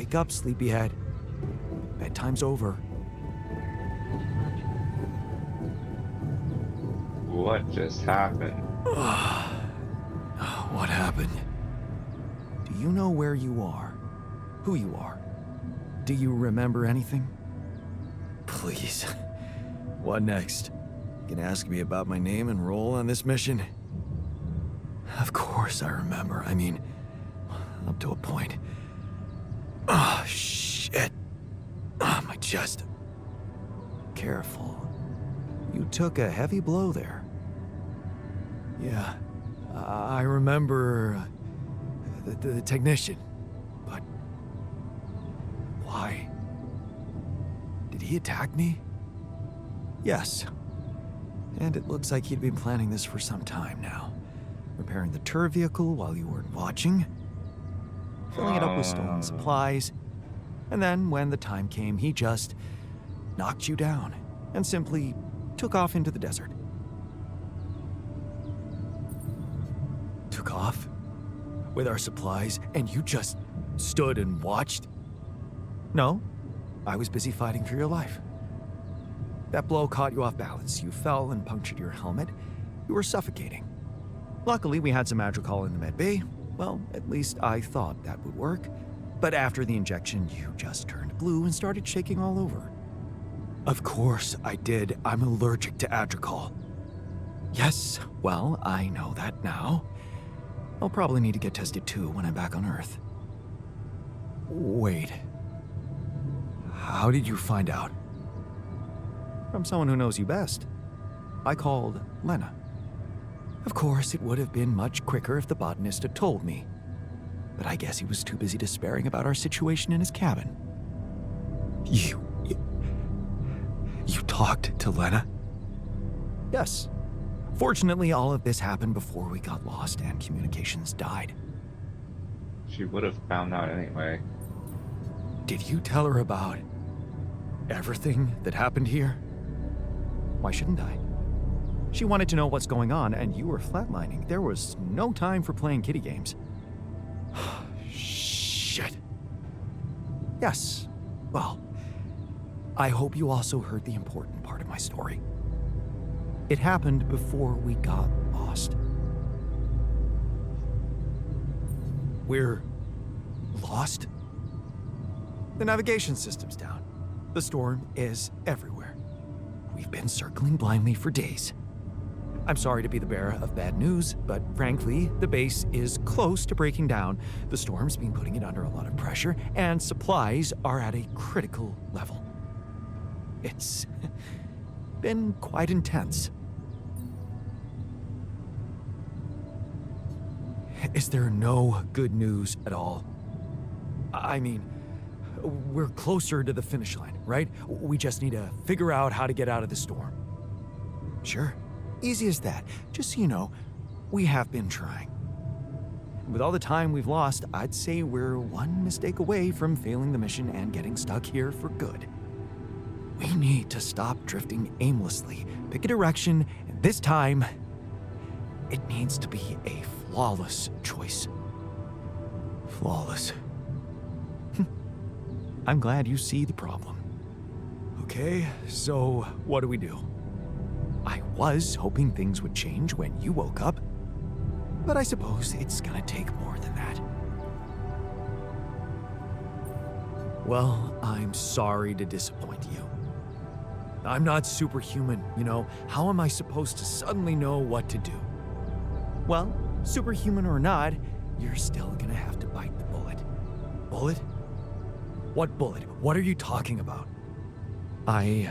Wake up, sleepyhead. Bedtime's over. What just happened? What happened? Do you know where you are? Who you are? Do you remember anything? Please. What next? You can ask me about my name and role on this mission? Of course I remember. I mean, up to a point. Oh, shit. Oh, my chest. Careful. You took a heavy blow there. Yeah, I remember the technician. But why? Did he attack me? Yes. And it looks like he'd been planning this for some time now. Repairing the tour vehicle while you weren't watching. Filling it up with stolen supplies. And then, when the time came, he just knocked you down and simply took off into the desert. Took off? With our supplies, and you just stood and watched? No, I was busy fighting for your life. That blow caught you off balance. You fell and punctured your helmet. You were suffocating. Luckily, we had some Madrigal in the med bay. Well, at least I thought that would work. But after the injection, you just turned blue and started shaking all over. Of course I did. I'm allergic to Adrical. Yes, well, I know that now. I'll probably need to get tested too when I'm back on Earth. Wait. How did you find out? From someone who knows you best. I called Lena. Of course, it would have been much quicker if the botanist had told me. But I guess he was too busy despairing about our situation in his cabin. You talked to Lena? Yes. Fortunately, all of this happened before we got lost and communications died. She would have found out anyway. Did you tell her about everything that happened here? Why shouldn't I? She wanted to know what's going on, and you were flatlining. There was no time for playing kiddie games. Shit. Yes. Well, I hope you also heard the important part of my story. It happened before we got lost. We're lost? The navigation system's down. The storm is everywhere. We've been circling blindly for days. I'm sorry to be the bearer of bad news, but frankly, the base is close to breaking down. The storm's been putting it under a lot of pressure, and supplies are at a critical level. It's been quite intense. Is there no good news at all? I mean, we're closer to the finish line, right? We just need to figure out how to get out of the storm. Sure, easy as that. Just so you know, we have been trying. With all the time we've lost, I'd say we're one mistake away from failing the mission and getting stuck here for good. We need to stop drifting aimlessly, pick a direction, and this time, it needs to be a flawless choice. Flawless. I'm glad you see the problem. Okay, so what do we do? I was hoping things would change when you woke up, but I suppose it's gonna take more than that. Well, I'm sorry to disappoint you. I'm not superhuman, you know. How am I supposed to suddenly know what to do? Well, superhuman or not, you're still gonna have to bite the bullet. Bullet? What bullet? What are you talking about? I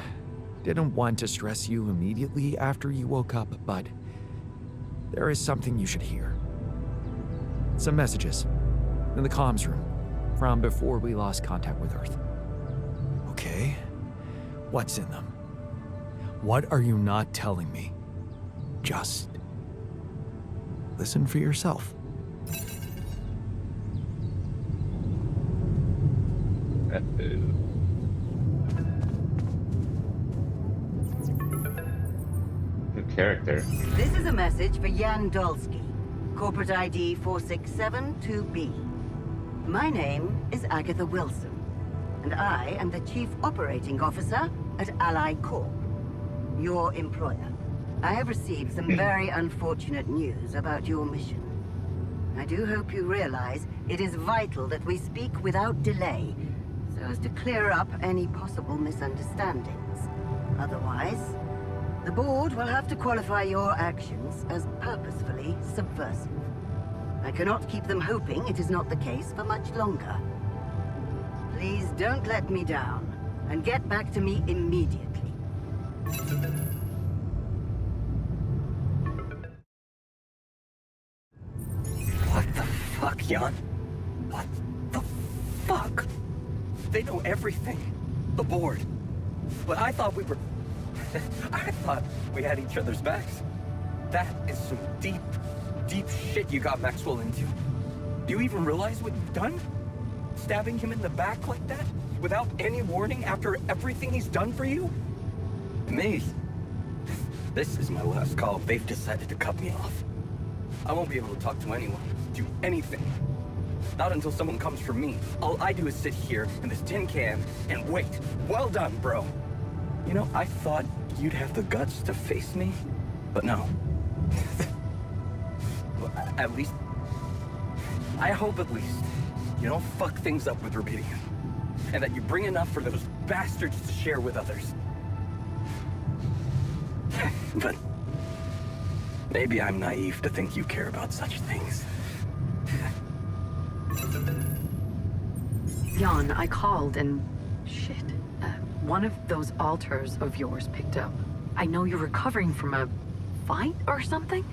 didn't want to stress you immediately after you woke up, but there is something you should hear. Some messages in the comms room from before we lost contact with Earth. Okay, what's in them? What are you not telling me? Just listen for yourself. Good character. This is a message for Jan Dolsky, corporate ID 4672B. My name is Agatha Wilson, and I am the Chief Operating Officer at Ally Corp, your employer. I have received some very unfortunate news about your mission. I do hope you realize it is vital that we speak without delay, so as to clear up any possible misunderstandings. Otherwise, the board will have to qualify your actions as purposefully subversive. I cannot keep them hoping it is not the case for much longer. Please don't let me down, and get back to me immediately. What the fuck, Jan? What the fuck? They know everything. The board. But I thought we were... I thought we had each other's backs. That is some deep, deep shit you got Maxwell into. Do you even realize what you've done? Stabbing him in the back like that? Without any warning after everything he's done for you? Me? This is my last call. They've decided to cut me off. I won't be able to talk to anyone, do anything. Not until someone comes for me. All I do is sit here in this tin can and wait. Well done, bro. You know, I thought you'd have the guts to face me, but no. At least... I hope at least you don't fuck things up with Rubidium. And that you bring enough for those bastards to share with others. But... maybe I'm naive to think you care about such things. Jan, I called and... shit. One of those altars of yours picked up. I know you're recovering from a fight or something?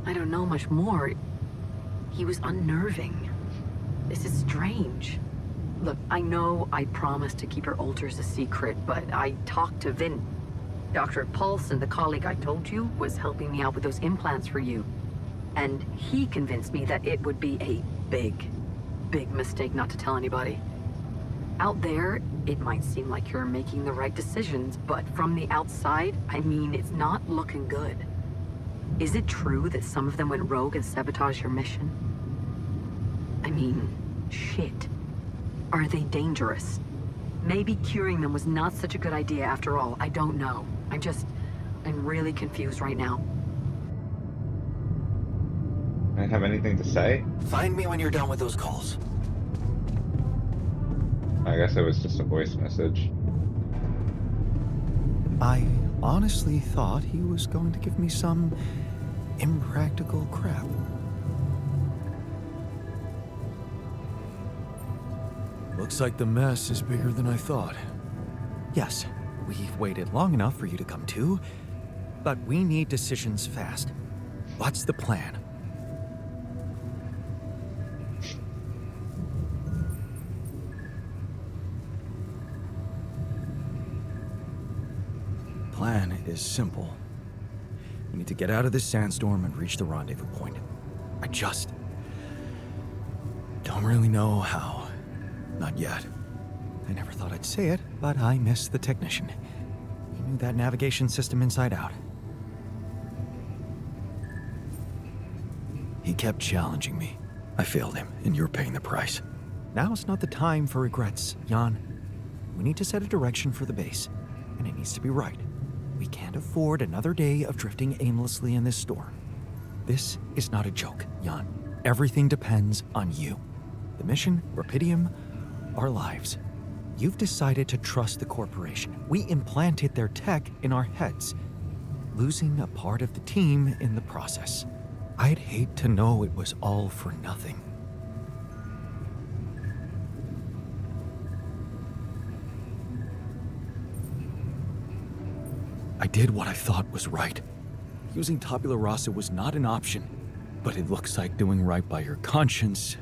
I don't know much more. He was unnerving. This is strange. Look, I know I promised to keep your altars a secret, but I talked to Vin. Dr. Paulson, the colleague I told you, was helping me out with those implants for you. And he convinced me that it would be a big mistake not to tell anybody. Out there, it might seem like you're making the right decisions, but from the outside, I mean, it's not looking good. Is it true that some of them went rogue and sabotaged your mission? I mean, shit. Are they dangerous? Maybe curing them was not such a good idea after all. I don't know. I'm really confused right now. I don't have anything to say. Find me when you're done with those calls. I guess it was just a voice message. I honestly thought he was going to give me some impractical crap. Looks like the mess is bigger than I thought. Yes, we've waited long enough for you to come to, but we need decisions fast. What's the plan? Plan is simple. We need to get out of this sandstorm and reach the rendezvous point. I just don't really know how. Not yet. I never thought I'd say it, but I miss the technician. He knew that navigation system inside out. He kept challenging me. I failed him, and you're paying the price. Now's not the time for regrets, Jan. We need to set a direction for the base, and it needs to be right. We can't afford another day of drifting aimlessly in this storm. This is not a joke, Jan. Everything depends on you. The mission, Rapidium, our lives. You've decided to trust the corporation. We implanted their tech in our heads, losing a part of the team in the process. I'd hate to know it was all for nothing. I did what I thought was right. Using tabula rasa was not an option, but it looks like doing right by your conscience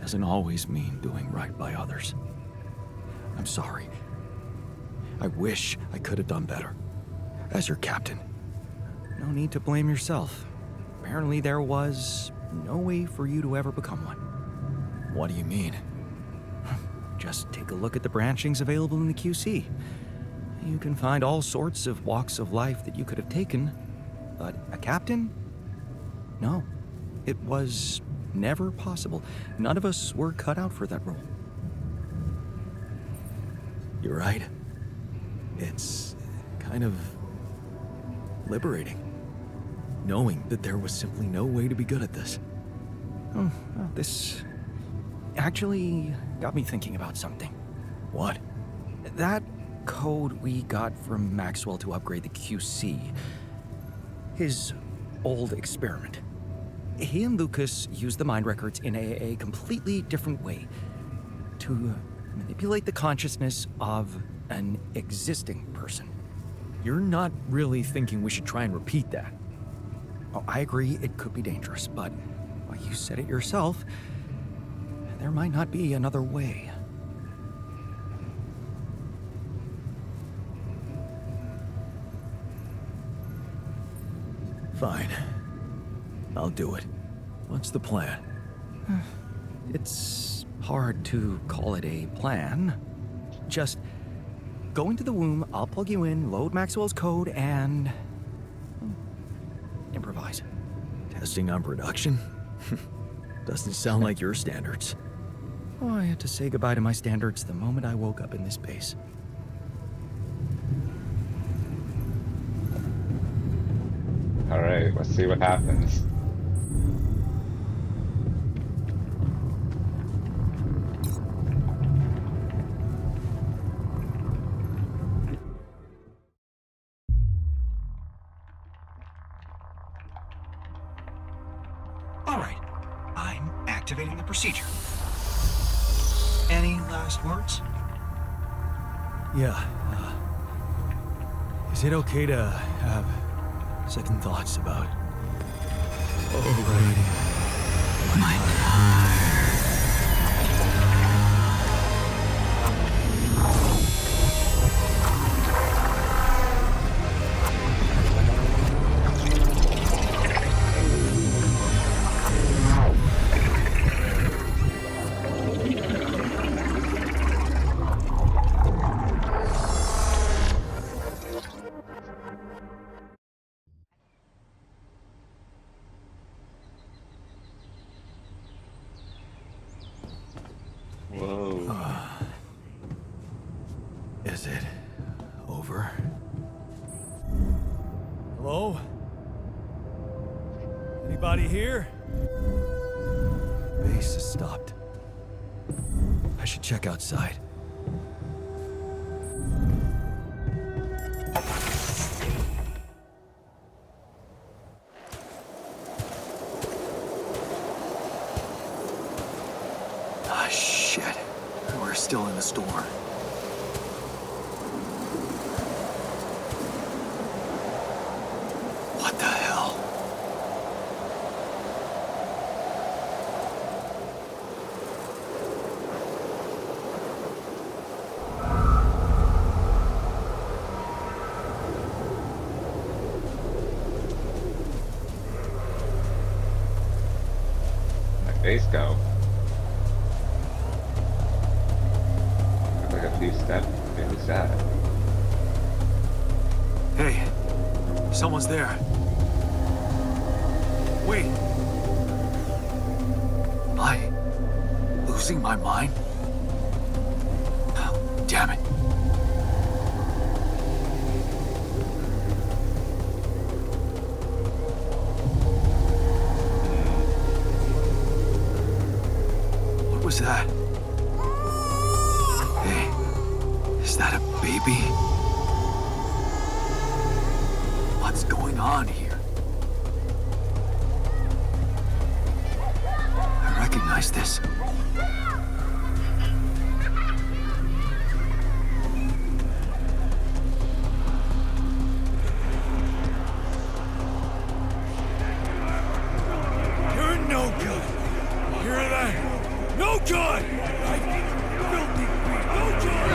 doesn't always mean doing right by others. I'm sorry. I wish I could have done better. As your captain, no need to blame yourself. Apparently there was no way for you to ever become one. What do you mean? Just take a look at the branchings available in the QC. You can find all sorts of walks of life that you could have taken, but a captain? No. It was never possible. None of us were cut out for that role. You're right. It's kind of liberating, knowing that there was simply no way to be good at this. Oh, well, this actually got me thinking about something. What? That code we got from Maxwell to upgrade the QC, his old experiment. He and Lucas used the mind records in a completely different way to manipulate the consciousness of an existing person. You're not really thinking we should try and repeat that? Oh, I agree it could be dangerous, but well, you said it yourself. There might not be another way. Fine. I'll do it. What's the plan? It's hard to call it a plan. Just go into the womb, I'll plug you in, load Maxwell's code, and improvise. Testing on production? Doesn't sound like your standards. Oh, I had to say goodbye to my standards the moment I woke up in this base. Alright, let's see what happens. All right, I'm activating the procedure. Any last words? Yeah, is it okay to have second thoughts about overriding my Whoa. Is it over? Hello? Anybody here? Base has stopped. I should check outside. Ah, shit. We're still in the storm. What the hell? My face go. Took like a few steps. Really sad. Hey, someone's there. Wait. Am I losing my mind? Oh, damn it. What was that? Hey, is that a baby? What's going on here? I recognize this. You're no good. Hear that? No good! Filthy creep. No good!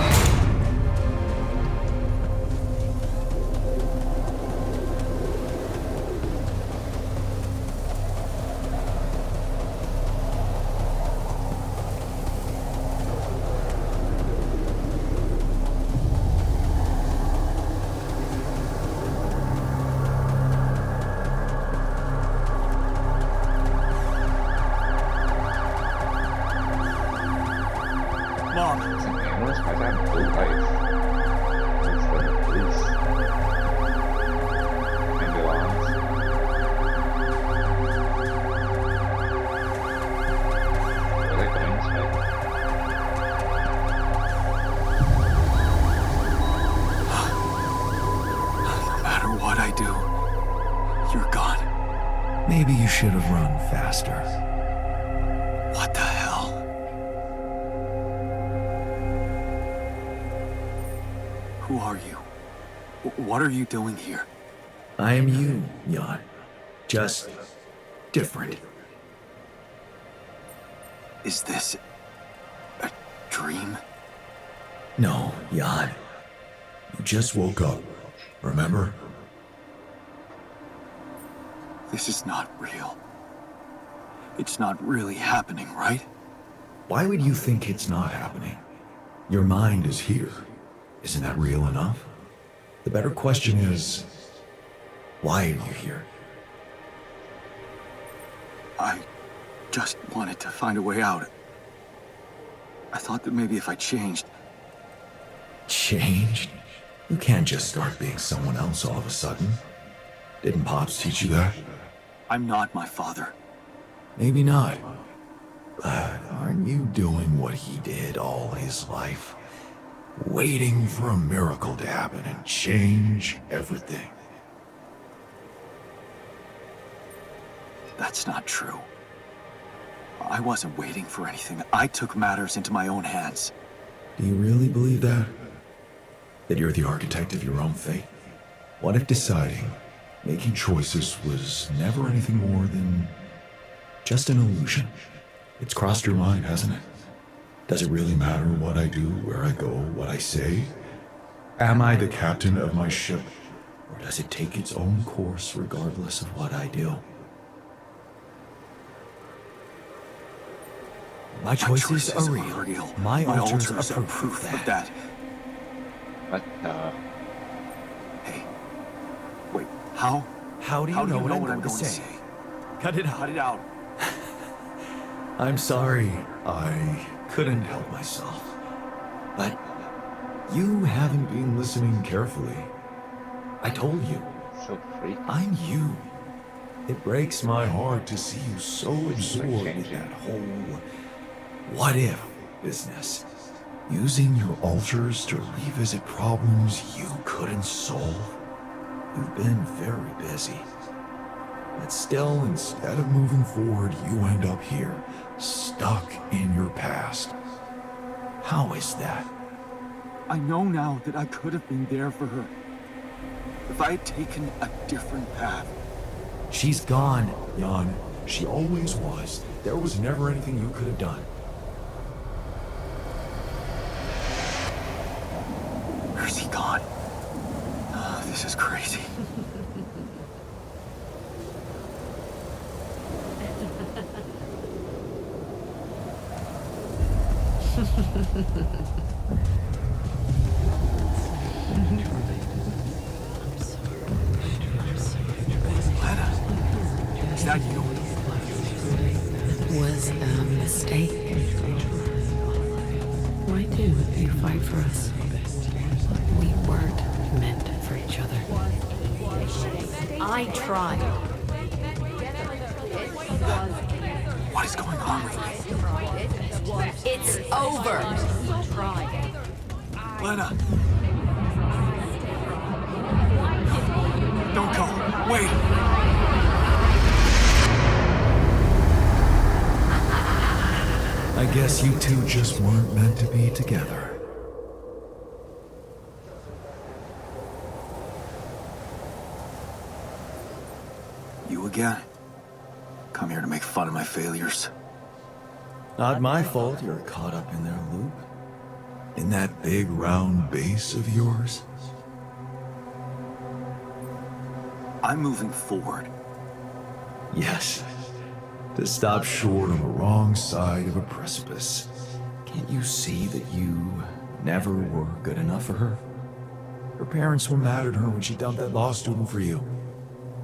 Jonas might have two lives. Instead of police. Ambulance. Will I go inside? No matter what I do, you're gone. Maybe you should have run faster. What the hell? Who are you? What are you doing here? I am you, Jan. Just different. Is this a dream? No, Jan. You just woke up. Remember? This is not real. It's not really happening, right? Why would you think it's not happening? Your mind is here. Isn't that real enough? The better question is, why are you here? I just wanted to find a way out. I thought that maybe if I changed... Changed? You can't just start being someone else all of a sudden. Didn't Pops teach you that? I'm not my father. Maybe not. But aren't you doing what he did all his life? Waiting for a miracle to happen and change everything. That's not true. I wasn't waiting for anything. I took matters into my own hands. Do you really believe that? That you're the architect of your own fate? What if deciding, making choices was never anything more than just an illusion? It's crossed your mind, hasn't it? Does it really matter what I do, where I go, what I say? Am I the captain of my ship, or does it take its own course regardless of what I do? My choices are real. My altars are proof of that. What the? Hey, wait, how? How do you know what I'm going to say? Cut it out. Cut it out. I'm sorry. I couldn't help myself. But you haven't been listening carefully. I told you. So freaky. I'm you. It breaks my heart to see you so absorbed in that whole what if business. Using your altars to revisit problems you couldn't solve. You've been very busy. But still, instead of moving forward, you end up here, stuck in your past. How is that? I know now that I could have been there for her. If I had taken a different path. She's gone, Jan. She always was. There was never anything you could have done. Where's he gone? Oh, this is crazy. Lena, is that you? Was a mistake. Why do you fight for us? We weren't meant for each other. I tried. What is going on with me? It's over. Lena! Don't go! Wait! I guess you two just weren't meant to be together. You again? Come here to make fun of my failures. Not my fault you're caught up in their loop. In that big round base of yours. I'm moving forward. Yes. To stop short on the wrong side of a precipice. Can't you see that you never were good enough for her? Her parents were mad at her when she dumped that law student for you.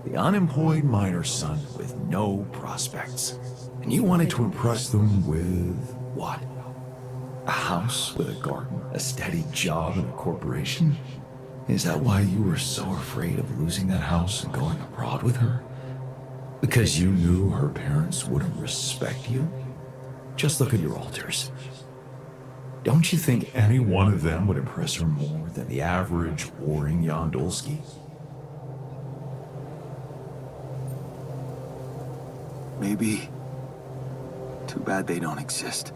The unemployed miner's son with no prospects. And you wanted to impress them with what? A house with a garden, a steady job, and a corporation? Is that why you were so afraid of losing that house and going abroad with her? Because you knew her parents wouldn't respect you? Just look at your altars. Don't you think any one of them would impress her more than the average warring Yondolski? Maybe. Too bad they don't exist.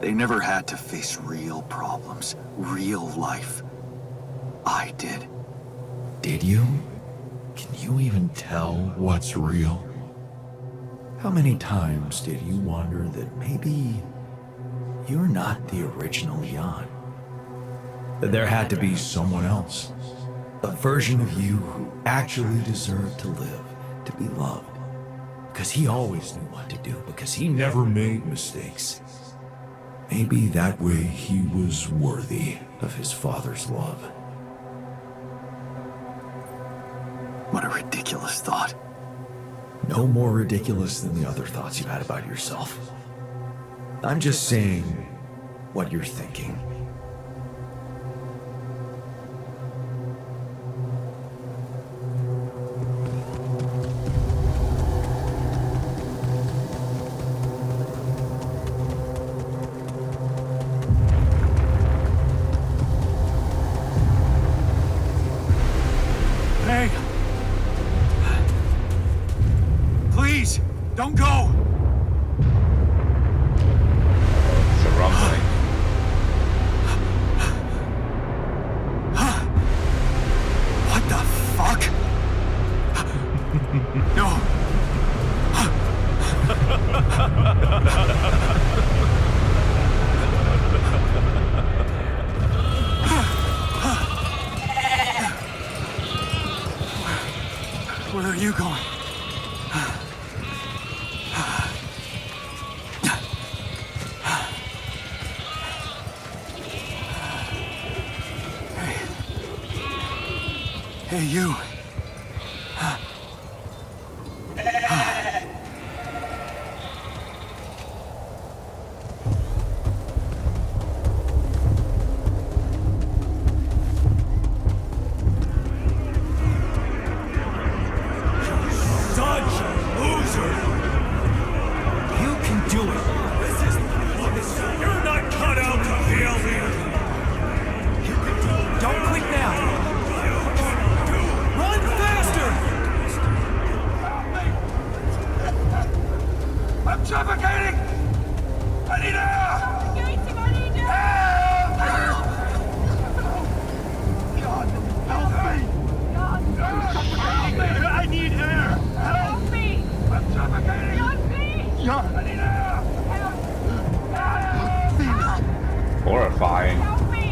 They never had to face real problems, real life. I did. Did you? Can you even tell what's real? How many times did you wonder that maybe you're not the original Jan? That there had to be someone else, a version of you who actually deserved to live, to be loved. Because he always knew what to do, because he never made mistakes. Maybe that way he was worthy of his father's love. What a ridiculous thought. No more ridiculous than the other thoughts you had about yourself. I'm just saying what you're thinking. Hey! Please, don't go! It's a rumbling. What the fuck? No. Where are you going? Hey, you. Suffocating! I need air! Help! God, help me! God, help me! I need air! Help me! I'm suffocating! God, I need air! Help! Horrifying. Help me!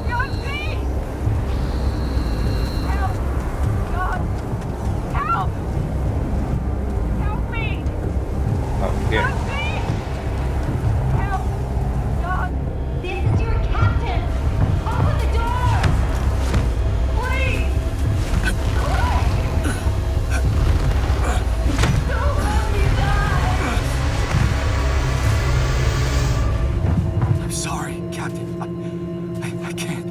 God, please! Help! God! Help! Help me! Oh, here. Help! God! This is your captain! Open the door! Please! Don't let me die! I'm sorry, Captain. I can't.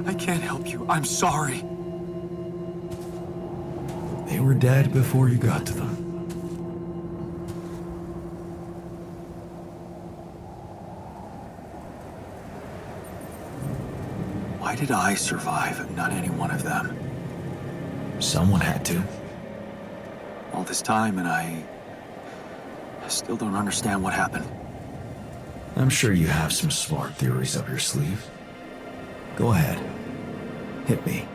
I can't help you. I'm sorry. They were dead before you got to them. Why did I survive and not any one of them? Someone had to. All this time and I still don't understand what happened. I'm sure you have some smart theories up your sleeve. Go ahead. Hit me.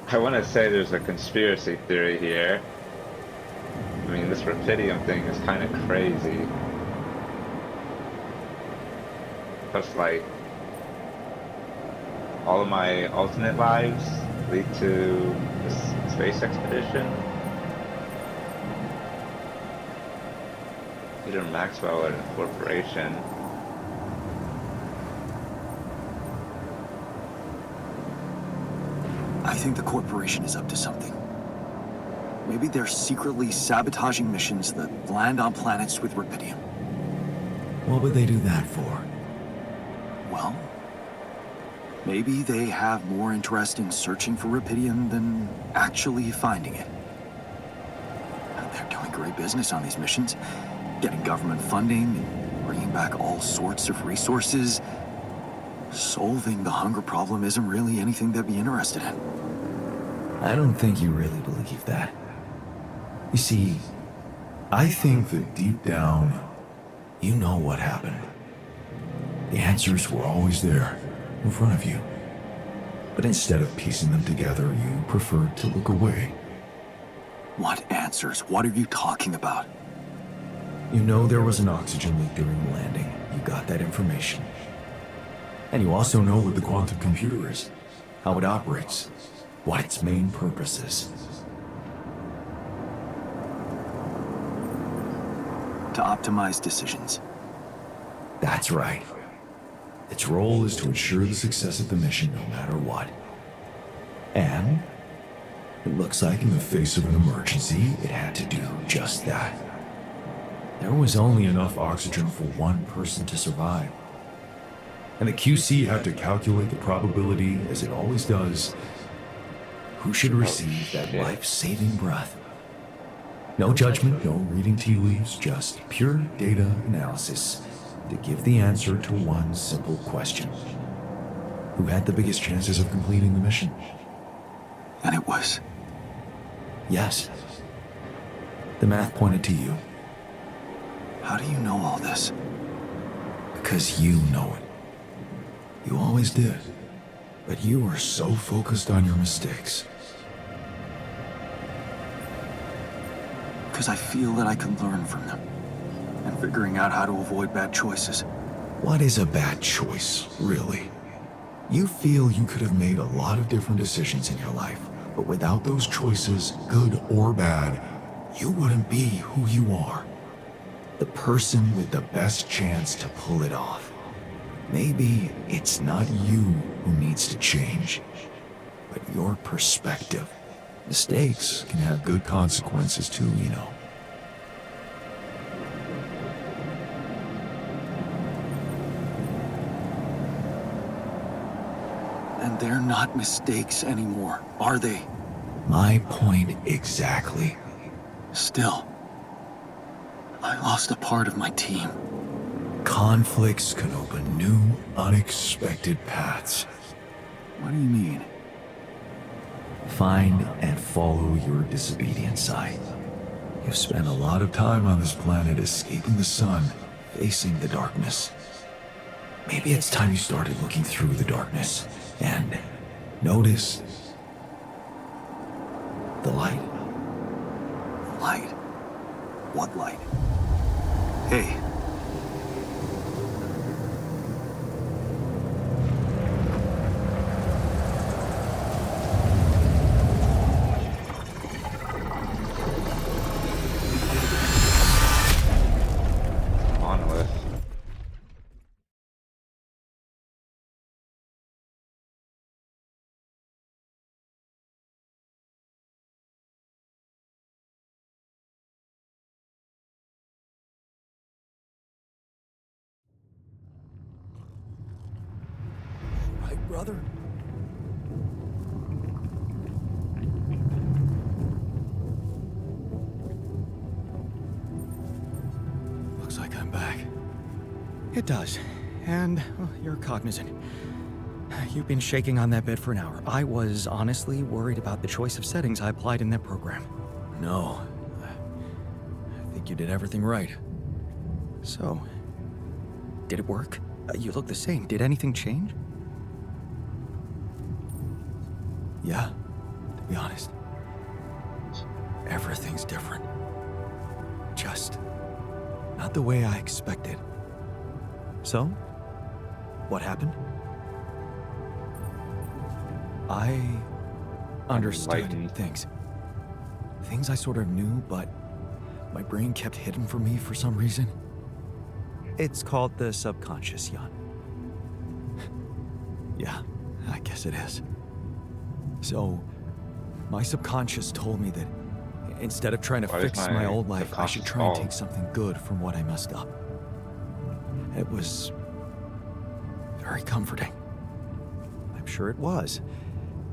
I want to say there's a conspiracy theory here. I mean, this Rapidium thing is kind of crazy. Plus, like, all of my alternate lives lead to this space expedition. Peter Maxwell at a corporation. think the corporation is up to something. Maybe they're secretly sabotaging missions that land on planets with Rapidium. What would they do that for? Well, maybe they have more interest in searching for Rapidium than actually finding it. They're doing great business on these missions, getting government funding and bringing back all sorts of resources. Solving the hunger problem isn't really anything they'd be interested in. I don't think you really believe that. You see, I think that deep down, you know what happened. The answers were always there, in front of you. But instead of piecing them together, you preferred to look away. What answers? What are you talking about? You know there was an oxygen leak during the landing. You got that information. And you also know what the quantum computer is, how it operates, what its main purpose is. To optimize decisions. That's right. Its role is to ensure the success of the mission no matter what. And it looks like in the face of an emergency, it had to do just that. There was only enough oxygen for one person to survive. And the QC had to calculate the probability, as it always does, who should receive that life-saving breath. No judgment, no reading tea leaves, just pure data analysis to give the answer to one simple question. Who had the biggest chances of completing the mission? And it was... Yes. The math pointed to you. How do you know all this? Because you know it. You always did. But you were so focused on your mistakes. Because I feel that I can learn from them. And figuring out how to avoid bad choices. What is a bad choice, really? You feel you could have made a lot of different decisions in your life, but without those choices, good or bad, you wouldn't be who you are. The person with the best chance to pull it off. Maybe it's not you who needs to change, but your perspective. Mistakes can have good consequences too, you know. And they're not mistakes anymore, are they? My point exactly. Still, I lost a part of my team. Conflicts can open new, unexpected paths. What do you mean? Find and follow your disobedient side. You've spent a lot of time on this planet escaping the sun, facing the darkness. Maybe it's time you started looking through the darkness and notice the light. Light? What light? Hey. Monolith. Right, brother? Looks like I'm back. It does. And well, you're cognizant. You've been shaking on that bed for an hour. I was honestly worried about the choice of settings I applied in that program. No. I think you did everything right. So, did it work? You look the same. Did anything change? Yeah, to be honest. Everything's different. Just not the way I expected. So, what happened? I understood Enlightened. things. Things I sort of knew, but my brain kept hidden from me for some reason. It's called the subconscious, Jan. Yeah, I guess it is. So, my subconscious told me that instead of trying to Why is fix my old life, I should subconscious try and called? take something good from what I messed up. It was very comforting. I'm sure it was.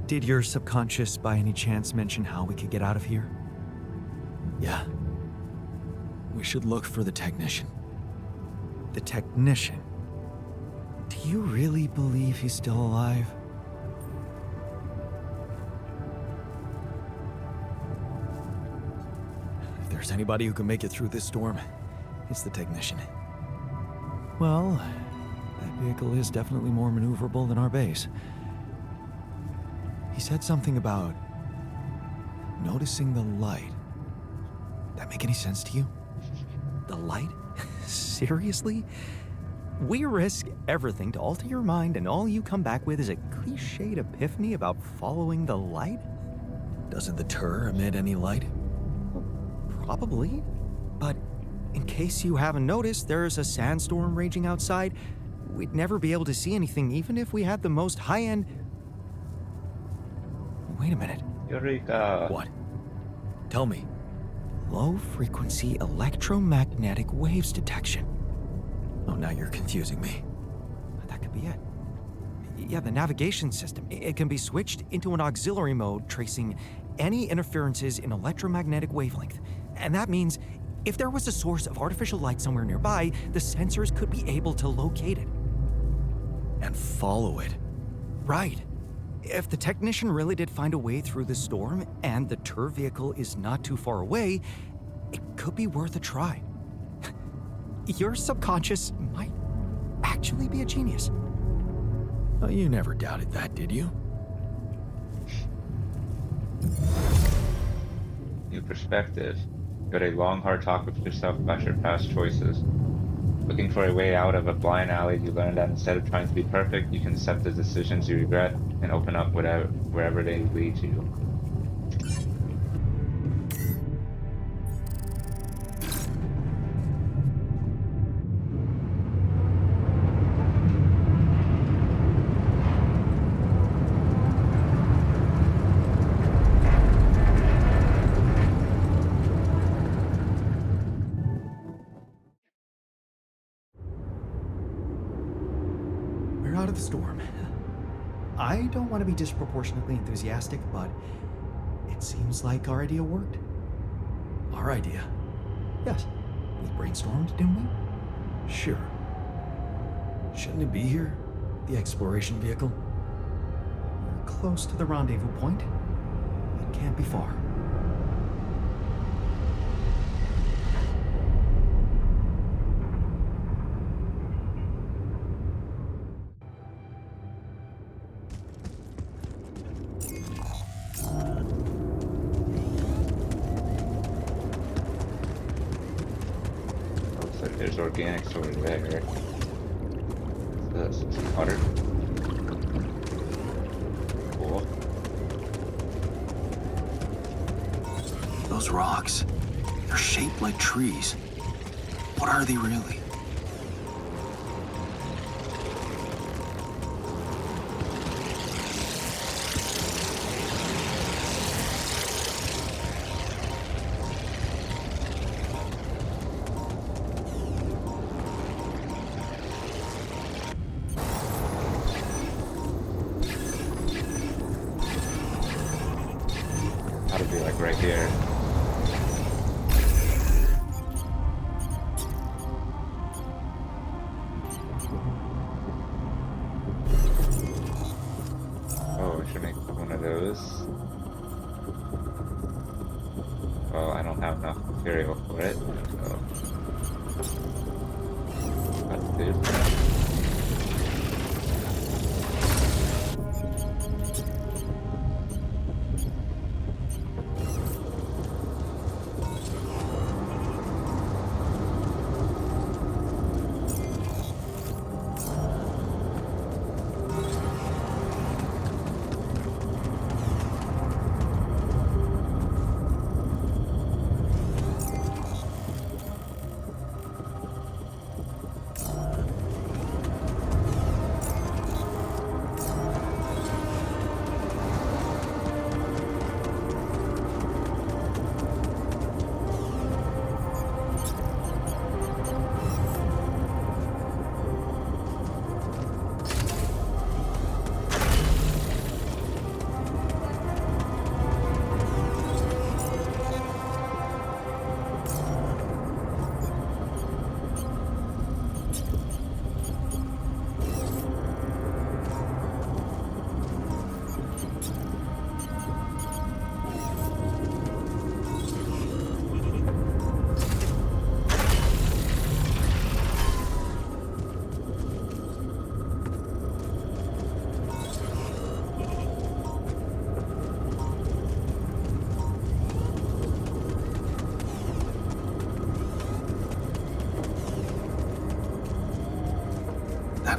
Did your subconscious by any chance mention how we could get out of here? Yeah. We should look for the technician. The technician? Do you really believe he's still alive? If there's anybody who can make it through this storm, it's the technician. Well, that vehicle is definitely more maneuverable than our base. He said something about noticing the light. That make any sense to you? The light? Seriously? We risk everything to alter your mind, and all you come back with is a cliched epiphany about following the light? Doesn't the tur emit any light? Probably. But in case you haven't noticed, there's a sandstorm raging outside. We'd never be able to see anything, even if we had the most high-end... Wait a minute. Eureka! What? Tell me. Low-frequency electromagnetic waves detection. Oh, now you're confusing me. That could be it. Yeah, the navigation system. It can be switched into an auxiliary mode, tracing any interferences in electromagnetic wavelength. And that means if there was a source of artificial light somewhere nearby, the sensors could be able to locate it. And follow it. Right. If the technician really did find a way through the storm, and the tur vehicle is not too far away, it could be worth a try. Your subconscious might actually be a genius. Oh, you never doubted that, did you? New perspective. You had a long, hard talk with yourself about your past choices. Looking for a way out of a blind alley, you learned that instead of trying to be perfect, you can accept the decisions you regret and open up wherever they lead you. We're out of the storm. I don't want to be disproportionately enthusiastic, but it seems like our idea worked. Our idea? Yes. We brainstormed, didn't we? Sure. Shouldn't it be here? The exploration vehicle? We're close to the rendezvous point. It can't be far. Looks like there's organics over there. That's some water. Cool. Those rocks, they're shaped like trees. What are they really? Gotta be like right here. Oh, I should make one of those. Well, I don't have enough material for it, so that's good.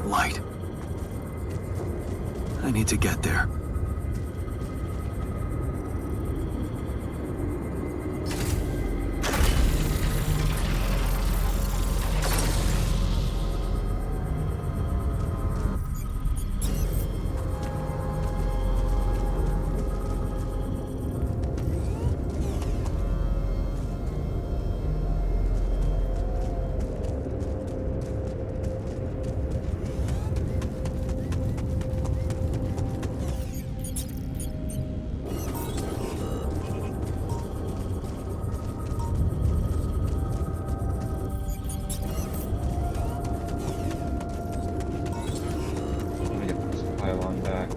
that light. I need to get there. Let me get this pylon back.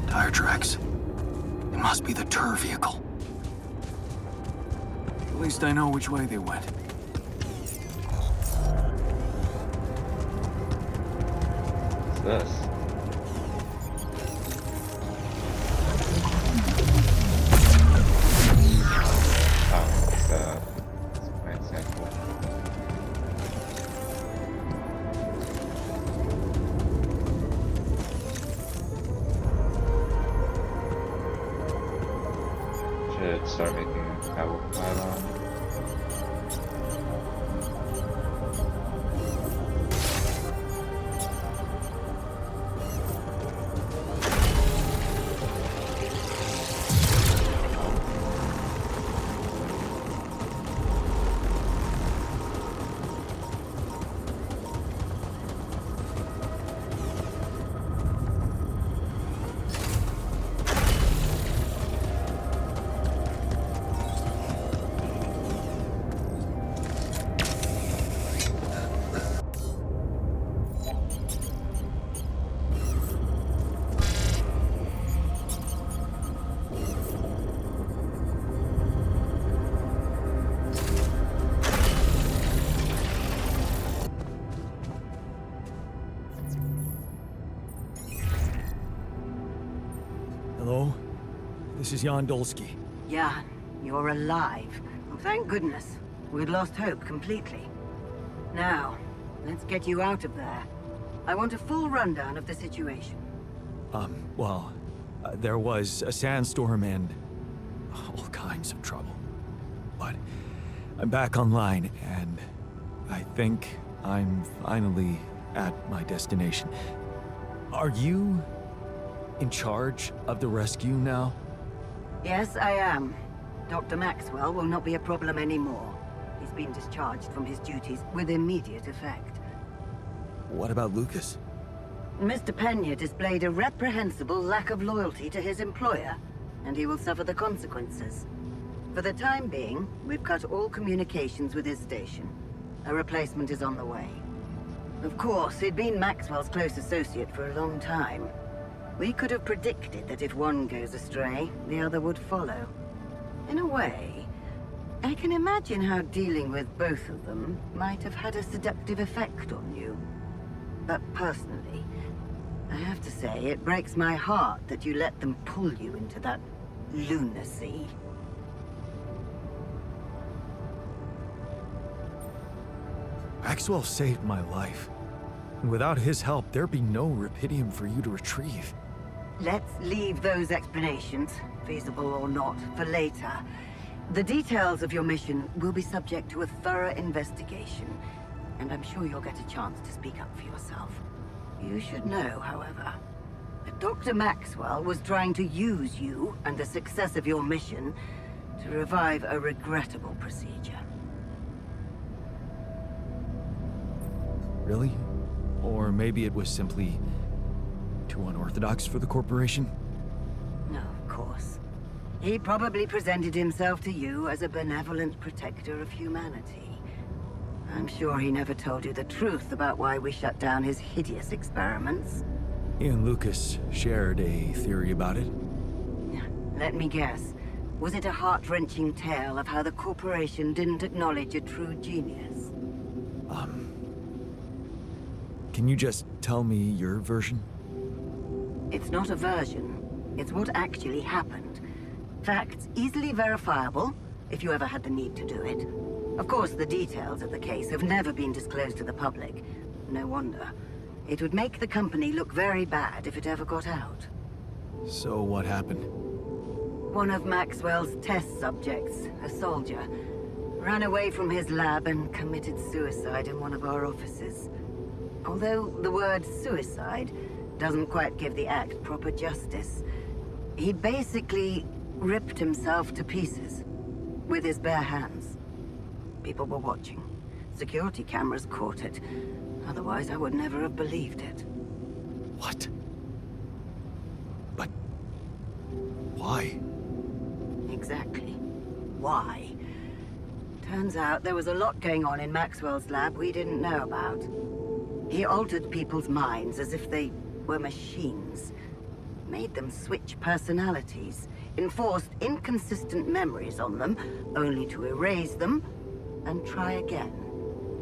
Tire tracks. It must be the tour vehicle. At least I know which way they went. What's this? Oh, it's a plant sample. Should start making a travel pylon. Hello? This is Jan Dolsky. Jan, you're alive. Oh, thank goodness. We'd lost hope completely. Now, let's get you out of there. I want a full rundown of the situation. Well, there was a sandstorm and all kinds of trouble. But I'm back online, and I think I'm finally at my destination. Are you in charge of the rescue now? Yes, I am. Dr. Maxwell will not be a problem anymore. He's been discharged from his duties with immediate effect. What about Lucas? Mr. Pena displayed a reprehensible lack of loyalty to his employer, and he will suffer the consequences. For the time being, we've cut all communications with his station. A replacement is on the way. Of course, he'd been Maxwell's close associate for a long time. We could have predicted that if one goes astray, the other would follow. In a way, I can imagine how dealing with both of them might have had a seductive effect on you. But personally, I have to say, it breaks my heart that you let them pull you into that lunacy. Maxwell saved my life. Without his help, there'd be no Rapidium for you to retrieve. Let's leave those explanations, feasible or not, for later. The details of your mission will be subject to a thorough investigation, and I'm sure you'll get a chance to speak up for yourself. You should know, however, that Dr. Maxwell was trying to use you and the success of your mission to revive a regrettable procedure. Really? Or maybe it was simply too unorthodox for the corporation? No, of course. He probably presented himself to you as a benevolent protector of humanity. I'm sure he never told you the truth about why we shut down his hideous experiments. He and Lucas shared a theory about it. Let me guess. Was it a heart-wrenching tale of how the corporation didn't acknowledge a true genius? Can you just tell me your version? It's not a version. It's what actually happened. Facts easily verifiable, if you ever had the need to do it. Of course, the details of the case have never been disclosed to the public. No wonder. It would make the company look very bad if it ever got out. So what happened? One of Maxwell's test subjects, a soldier, ran away from his lab and committed suicide in one of our offices. Although the word suicide doesn't quite give the act proper justice, he basically ripped himself to pieces with his bare hands. People were watching. Security cameras caught it. Otherwise, I would never have believed it. What? But why? Exactly. Why? Turns out there was a lot going on in Maxwell's lab we didn't know about. He altered people's minds as if they were machines. Made them switch personalities. Enforced inconsistent memories on them, only to erase them and try again.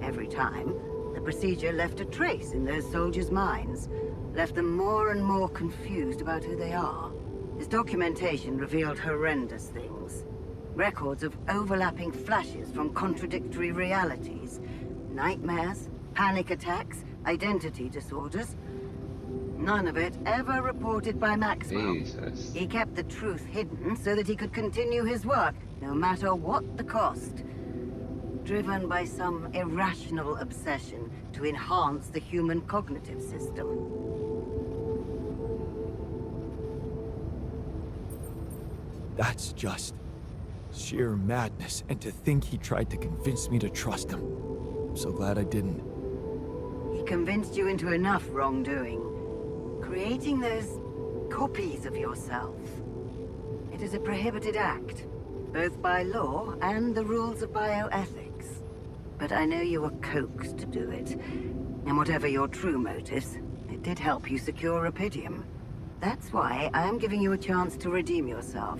Every time, the procedure left a trace in those soldiers' minds. Left them more and more confused about who they are. His documentation revealed horrendous things. Records of overlapping flashes from contradictory realities. Nightmares, panic attacks, identity disorders. None of it ever reported by Maxwell. Jesus. He kept the truth hidden so that he could continue his work, no matter what the cost. Driven by some irrational obsession to enhance the human cognitive system. That's just sheer madness, and to think he tried to convince me to trust him. I'm so glad I didn't. He convinced you into enough wrongdoing. Creating those copies of yourself. It is a prohibited act, both by law and the rules of bioethics. But I know you were coaxed to do it. And whatever your true motives, it did help you secure Rapidium. That's why I am giving you a chance to redeem yourself.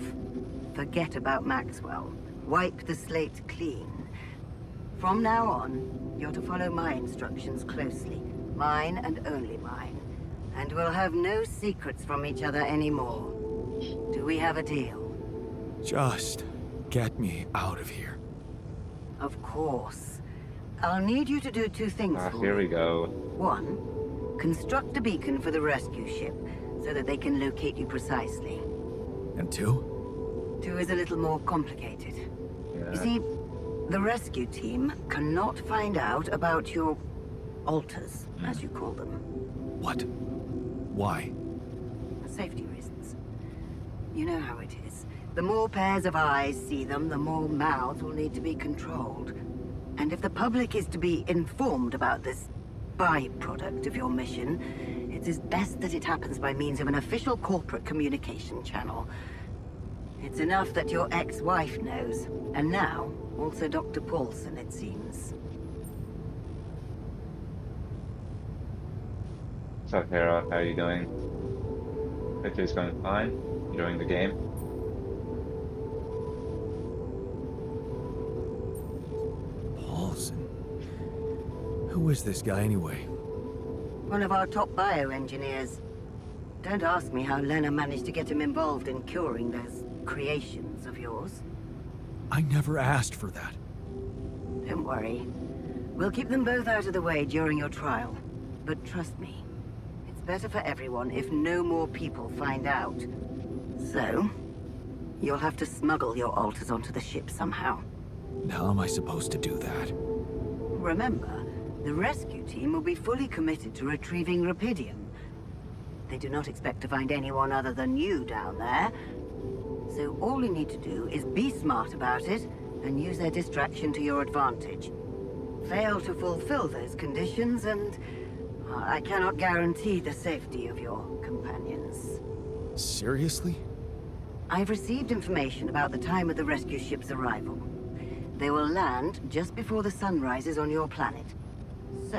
Forget about Maxwell. Wipe the slate clean. From now on, you're to follow my instructions closely. Mine and only mine. And we'll have no secrets from each other anymore. Do we have a deal? Just get me out of here. Of course. I'll need you to do two things for Here me. we go. One, construct a beacon for the rescue ship, so that they can locate you precisely. And two? Two is a little more complicated. Yeah. You see, the rescue team cannot find out about your alters, as you call them. What? Why? Safety reasons. You know how it is. The more pairs of eyes see them, the more mouths will need to be controlled. And if the public is to be informed about this byproduct of your mission, it is best that it happens by means of an official corporate communication channel. It's enough that your ex-wife knows, and now also Dr. Paulson, it seems. What's up, Hera? How are you doing? Victory's going fine. Enjoying the game. Paulson? Who is this guy anyway? One of our top bioengineers. Don't ask me how Lena managed to get him involved in curing those creations of yours. I never asked for that. Don't worry. We'll keep them both out of the way during your trial. But trust me, it's better for everyone if no more people find out. So, you'll have to smuggle your alters onto the ship somehow. How am I supposed to do that? Remember, the rescue team will be fully committed to retrieving Rapidium. They do not expect to find anyone other than you down there. So all you need to do is be smart about it and use their distraction to your advantage. Fail to fulfill those conditions and I cannot guarantee the safety of your companions. Seriously? I've received information about the time of the rescue ship's arrival. They will land just before the sun rises on your planet. So,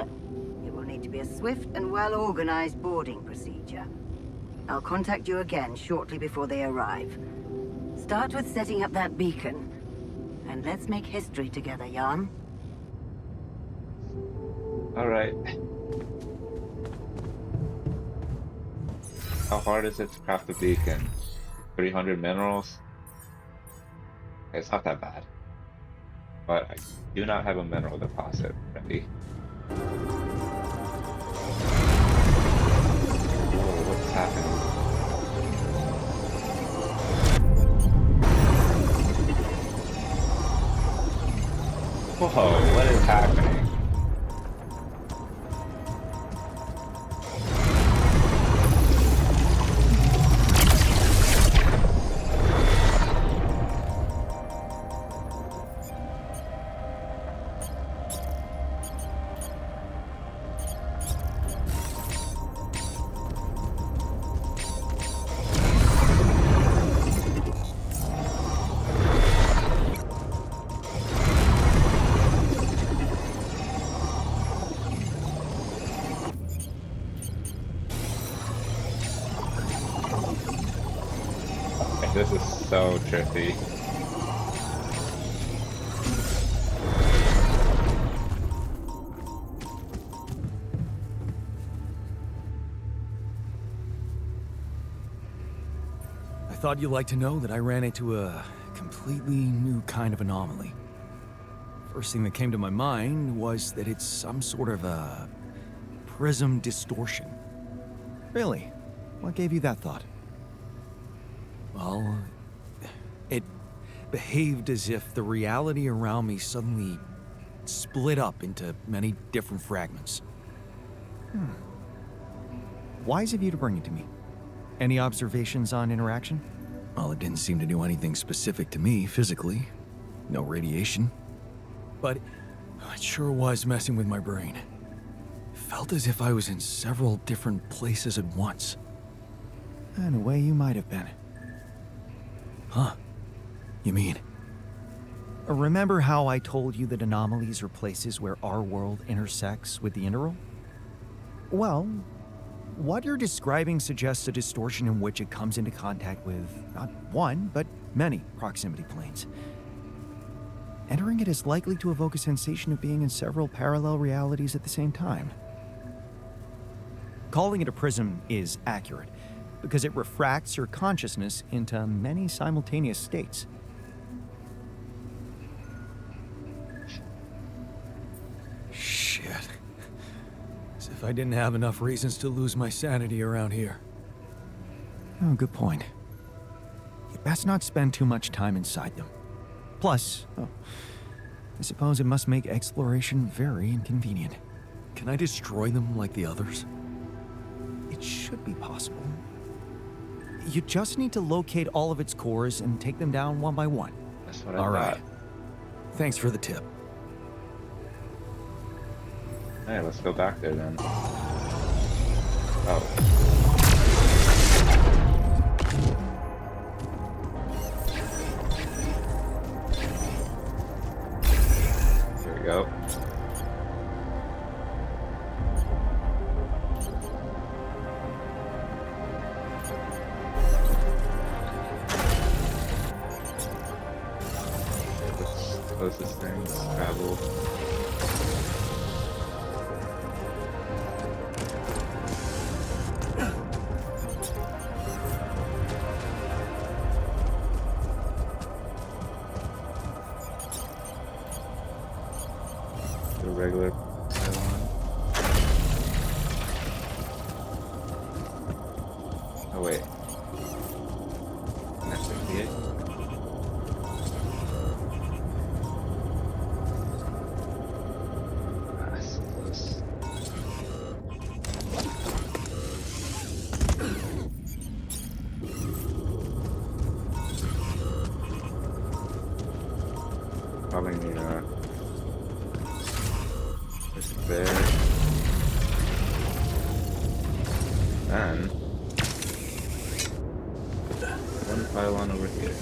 it will need to be a swift and well-organized boarding procedure. I'll contact you again shortly before they arrive. Start with setting up that beacon. And let's make history together, Jan. Alright. How hard is it to craft a beacon? 300 minerals? It's not that bad. But I do not have a mineral deposit ready. Whoa, what's happening? Whoa, what is happening? This is so trippy. I thought you'd like to know that I ran into a completely new kind of anomaly. First thing that came to my mind was that it's some sort of a prism distortion. Really? What gave you that thought? Well, it behaved as if the reality around me suddenly split up into many different fragments. Wise of you to bring it to me. Any observations on interaction? Well, it didn't seem to do anything specific to me physically. No radiation. But it sure was messing with my brain. Felt as if I was in several different places at once. In a way, you might have been. Huh? You mean? Remember how I told you that anomalies are places where our world intersects with the interworld? Well, what you're describing suggests a distortion in which it comes into contact with not one, but many proximity planes. Entering it is likely to evoke a sensation of being in several parallel realities at the same time. Calling it a prism is accurate, because it refracts your consciousness into many simultaneous states. Shit. As if I didn't have enough reasons to lose my sanity around here. Oh, good point. You'd best not spend too much time inside them. Plus, I suppose it must make exploration very inconvenient. Can I destroy them like the others? It should be possible. You just need to locate all of its cores and take them down one by one. That's what I All thought. right. Thanks for the tip. Alright, let's go back there then. Oh. Here we go. Closest things, travel. The regular pylon. Oh wait. That's it. Ah, so close. Probably need this there. Then one pylon over here.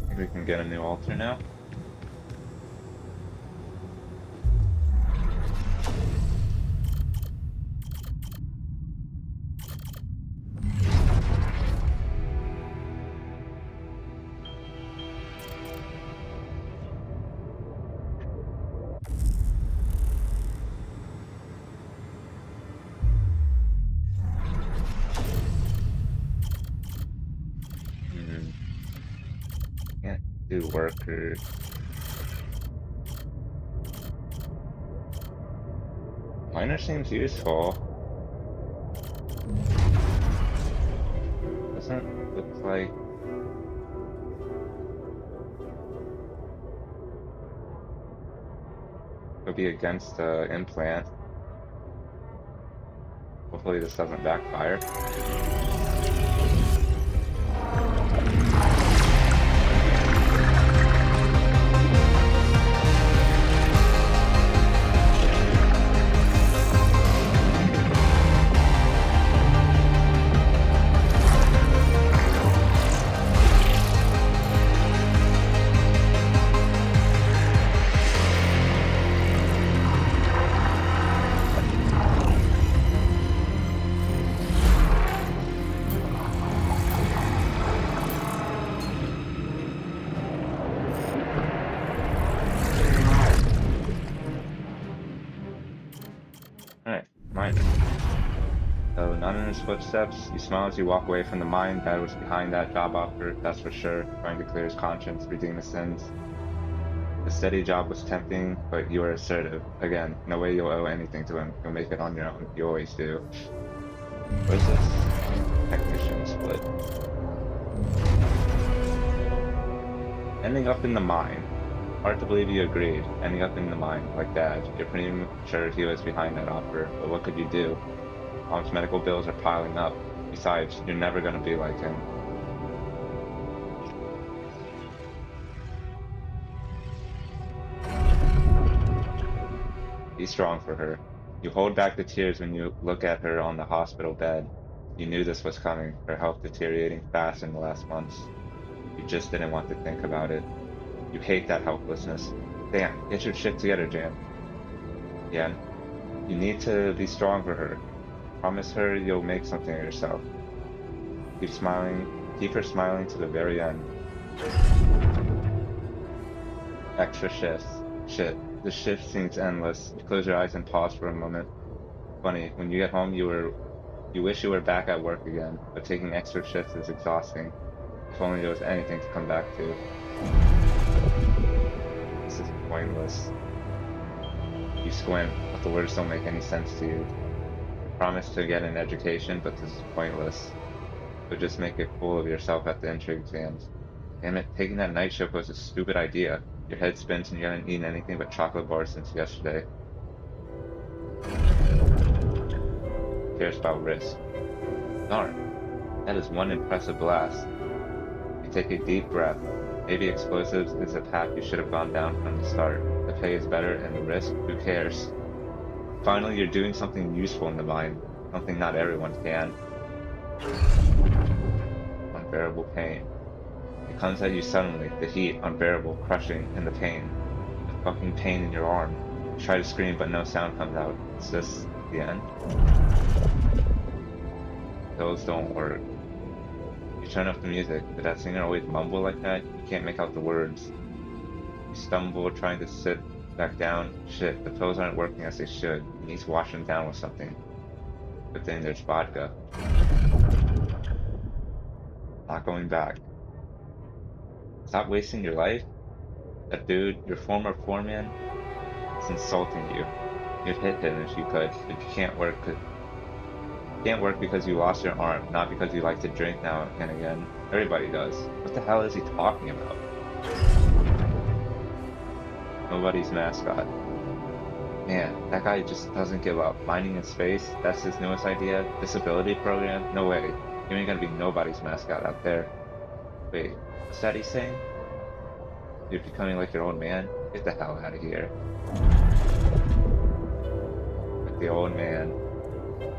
I think we can get a new altar now. Can't do worker. Miner seems useful. Doesn't look like it'll be against the implant. Hopefully this doesn't backfire. Alright, miner. So, not in his footsteps. He smiles as you walk away from the mind that was behind that job offer, that's for sure. Trying to clear his conscience, redeem his sins. The steady job was tempting, but you were assertive. Again, no way you'll owe anything to him. You'll make it on your own. You always do. What is this? Technician split. Ending up in the mine. Hard to believe you agreed. Ending up in the mine, like Dad. You're pretty sure he was behind that offer, but what could you do? Mom's medical bills are piling up. Besides, you're never gonna be like him. Be strong for her. You hold back the tears when you look at her on the hospital bed. You knew this was coming, her health deteriorating fast in the last months. You just didn't want to think about it. You hate that helplessness. Damn, get your shit together, Jan. Jan, you need to be strong for her. Promise her you'll make something of yourself. Keep smiling. Keep her smiling to the very end. Extra shifts. Shit. The shift seems endless. You close your eyes and pause for a moment. Funny, when you get home you wish you were back at work again, but taking extra shifts is exhausting. If only there was anything to come back to. This is pointless. You squint, but the words don't make any sense to you. You promise to get an education, but this is pointless. So just make a fool of yourself at the entry exams. Damn it, taking that night shift was a stupid idea. Your head spins and you haven't eaten anything but chocolate bars since yesterday. Cares about risk. Darn, that is one impressive blast. You take a deep breath. Maybe explosives is a path you should have gone down from the start. The pay is better and the risk, who cares? Finally, you're doing something useful in the mine. Something not everyone can. Unbearable pain. It comes at you suddenly, the heat, unbearable, crushing, and the pain. The fucking pain in your arm. You try to scream, but no sound comes out. Is this the end? Those don't work. You turn off the music. Did that singer always mumble like that? You can't make out the words. You stumble, trying to sit back down. Shit, the pills aren't working as they should. You need to wash them down with something. But then there's vodka. Not going back. Stop wasting your life. That dude, your former foreman, is insulting you. You'd hit him if you could, but you can't work. Can't work because you lost your arm, not because you like to drink now and again. Everybody does. What the hell is he talking about? Nobody's mascot. Man, that guy just doesn't give up. Mining in space, that's his newest idea. Disability program? No way. You ain't gonna be nobody's mascot out there. Wait, what's that he's saying? You're becoming like your old man? Get the hell out of here. Like the old man.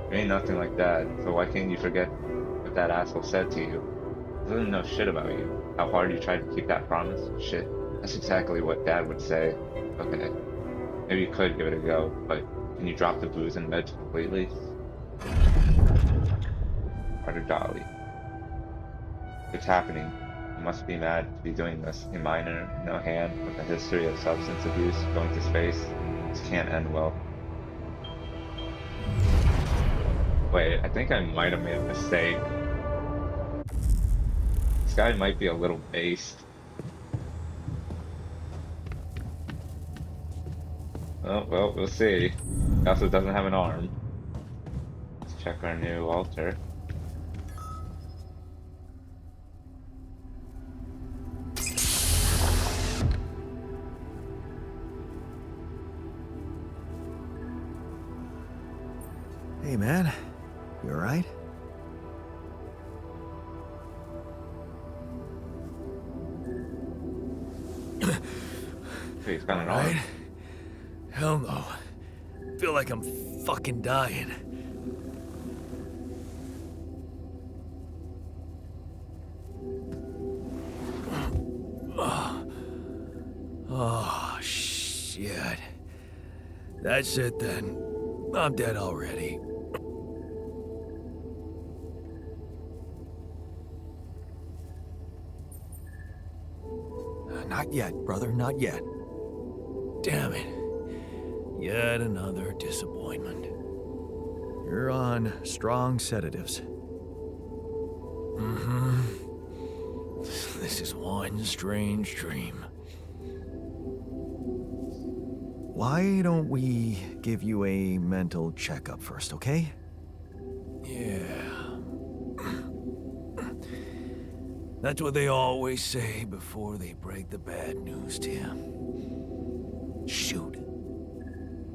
You ain't nothing like that, so why can't you forget what that asshole said to you? He doesn't know shit about you. How hard you tried to keep that promise? Shit. That's exactly what Dad would say. Okay. Maybe you could give it a go, but can you drop the booze and meds completely? Carter Dolly. It's happening. You must be mad to be doing this. A minor, no hand, with a history of substance abuse, going to space. This can't end well. Wait, I think I might have made a mistake. This guy might be a little based. Oh, well, we'll see. He also doesn't have an arm. Let's check our new altar. Hey, man. You alright? He's got an arm. Hell no. Feel like I'm fucking dying. Oh, shit. That's it then. I'm dead already. Not yet, brother, not yet. Damn it. Yet another disappointment. You're on strong sedatives. Mm-hmm. This is one strange dream. Why don't we give you a mental checkup first, okay? Yeah. That's what they always say before they break the bad news to you. Shoot.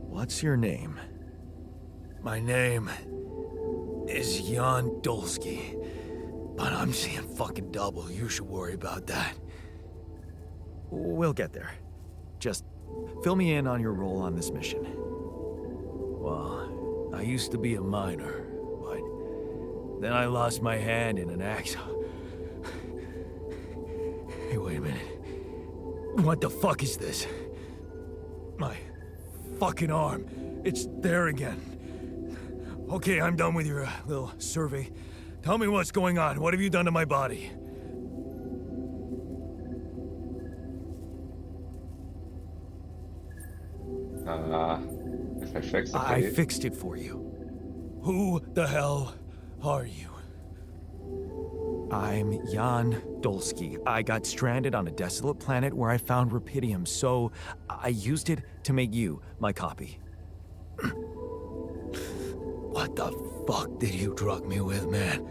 What's your name? My name is Jan Dolsky, but I'm seeing fucking double. You should worry about that. We'll get there. Just fill me in on your role on this mission. Well, I used to be a miner, but then I lost my hand in an accident. Hey, wait a minute. What the fuck is this? My fucking arm. It's there again. Okay, I'm done with your little survey. Tell me what's going on. What have you done to my body? If I fix it for I you. fixed it for you. Who the hell are you? I'm Jan Dolsky. I got stranded on a desolate planet where I found rupidium, so I used it to make you my copy. What the fuck did you drug me with, man?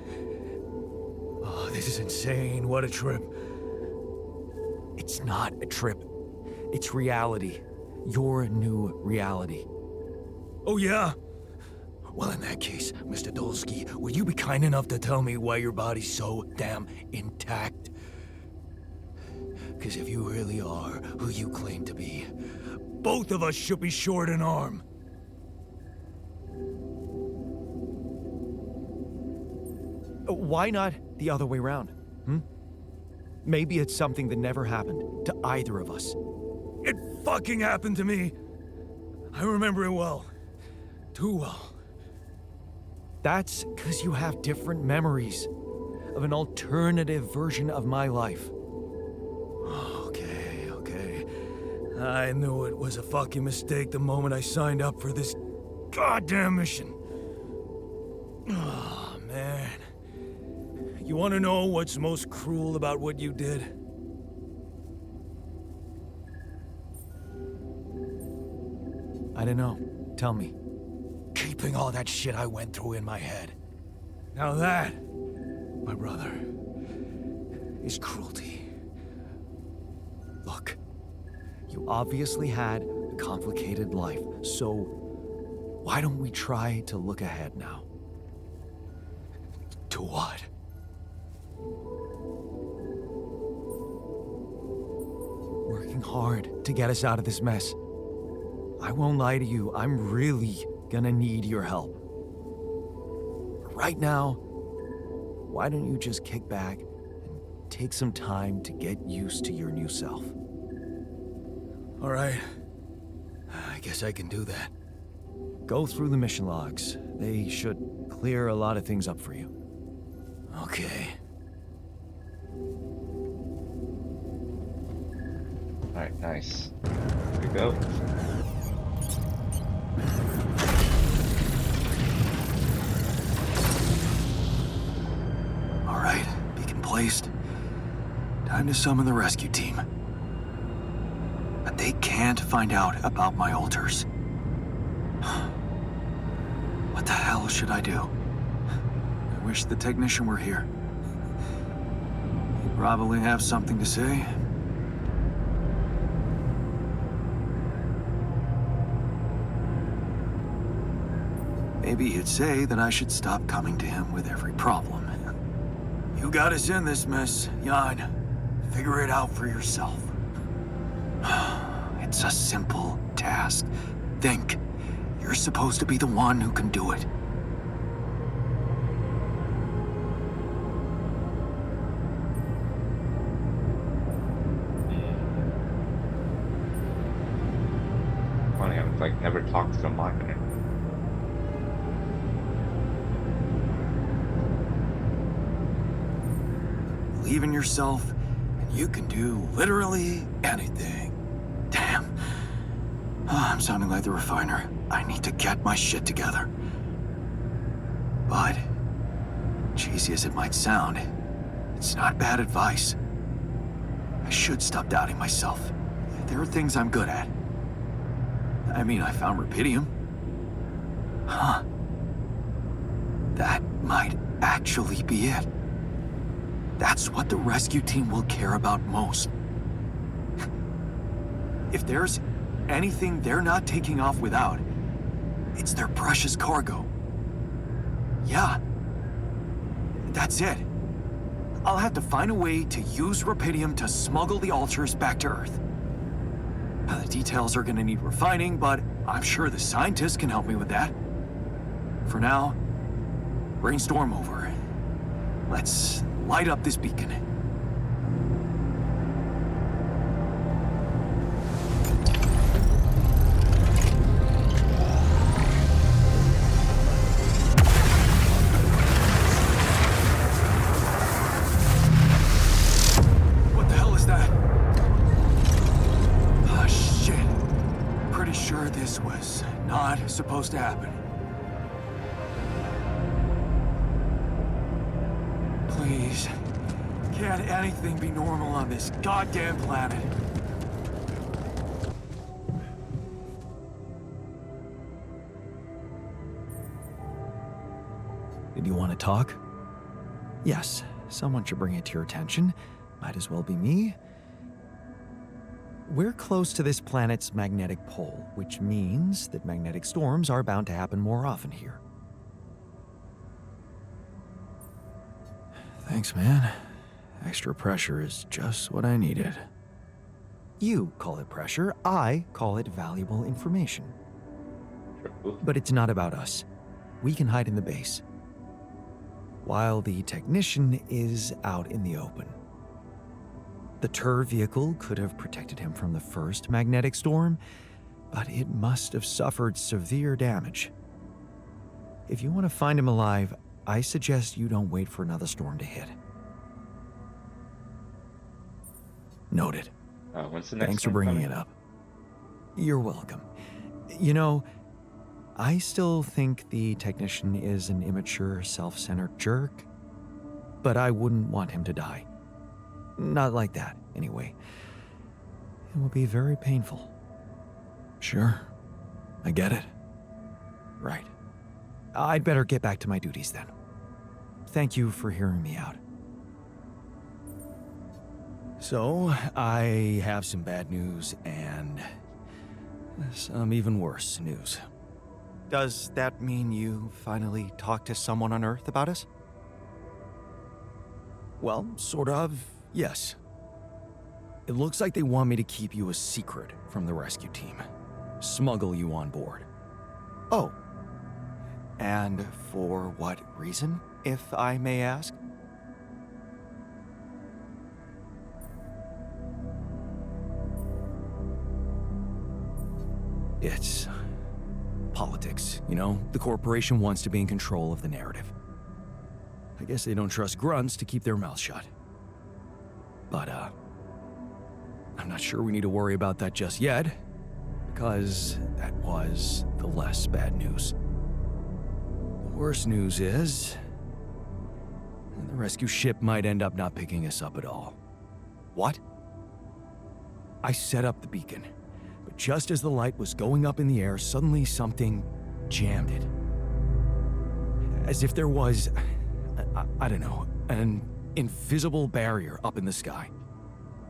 Oh, this is insane. What a trip. It's not a trip. It's reality. Your new reality. Oh, yeah? Well, in that case, Mr. Dolsky, would you be kind enough to tell me why your body's so damn intact? Because if you really are who you claim to be, both of us should be short an arm. Why not the other way around? Maybe it's something that never happened to either of us. It fucking happened to me. I remember it well. Too well. That's because you have different memories of an alternative version of my life. Okay. I knew it was a fucking mistake the moment I signed up for this goddamn mission. Oh, man. You want to know what's most cruel about what you did? I don't know. Tell me. Keeping all that shit I went through in my head. Now that, my brother, is cruelty. Look, you obviously had a complicated life, so why don't we try to look ahead now? To what? Working hard to get us out of this mess. I won't lie to you, I'm really gonna need your help. Right now, why don't you just kick back and take some time to get used to your new self? All right. I guess I can do that. Go through the mission logs. They should clear a lot of things up for you. Okay. Alright, nice. Here we go. All right, beacon placed. Time to summon the rescue team. But they can't find out about my altars. What the hell should I do? I wish the technician were here. He'd probably have something to say. Maybe he'd say that I should stop coming to him with every problem. You got us in this mess, Jan. Figure it out for yourself. It's a simple task. Think. You're supposed to be the one who can do it. Funny, I've like never talked to a miner. Believe in yourself, and you can do literally anything. Damn. I'm sounding like the refiner. I need to get my shit together. But, cheesy as it might sound, it's not bad advice. I should stop doubting myself. There are things I'm good at. I mean, I found rubidium. Huh. That might actually be it. That's what the rescue team will care about most. If there's anything they're not taking off without, it's their precious cargo. Yeah. That's it. I'll have to find a way to use rubidium to smuggle the altars back to Earth. The details are gonna need refining, but I'm sure the scientists can help me with that. For now, brainstorm over. Let's light up this beacon. What the hell is that? Ah, shit. Pretty sure this was not supposed to happen. Please, can't anything be normal on this goddamn planet? Did you want to talk? Yes, someone should bring it to your attention. Might as well be me. We're close to this planet's magnetic pole, which means that magnetic storms are bound to happen more often here. Thanks, man. Extra pressure is just what I needed. You call it pressure, I call it valuable information. True. But it's not about us. We can hide in the base, while the technician is out in the open. The TUR vehicle could have protected him from the first magnetic storm, but it must have suffered severe damage. If you want to find him alive, I suggest you don't wait for another storm to hit. Noted. When's the next Thanks for one bringing coming? it up. You're welcome. You know, I still think the technician is an immature, self-centered jerk. but I wouldn't want him to die. Not like that, anyway. It would be very painful. Sure. I get it. Right. I'd better get back to my duties then. Thank you for hearing me out. So, I have some bad news and some even worse news. Does that mean you finally talked to someone on Earth about us? Well, sort of, yes. It looks like they want me to keep you a secret from the rescue team. Smuggle you on board. Oh. And for what reason, if I may ask? It's politics, you know? The corporation wants to be in control of the narrative. I guess they don't trust grunts to keep their mouths shut. But, I'm not sure we need to worry about that just yet, because that was the less bad news. The worst news is the rescue ship might end up not picking us up at all. What? I set up the beacon, but just as the light was going up in the air, suddenly something jammed it. As if there was, I don't know, an invisible barrier up in the sky.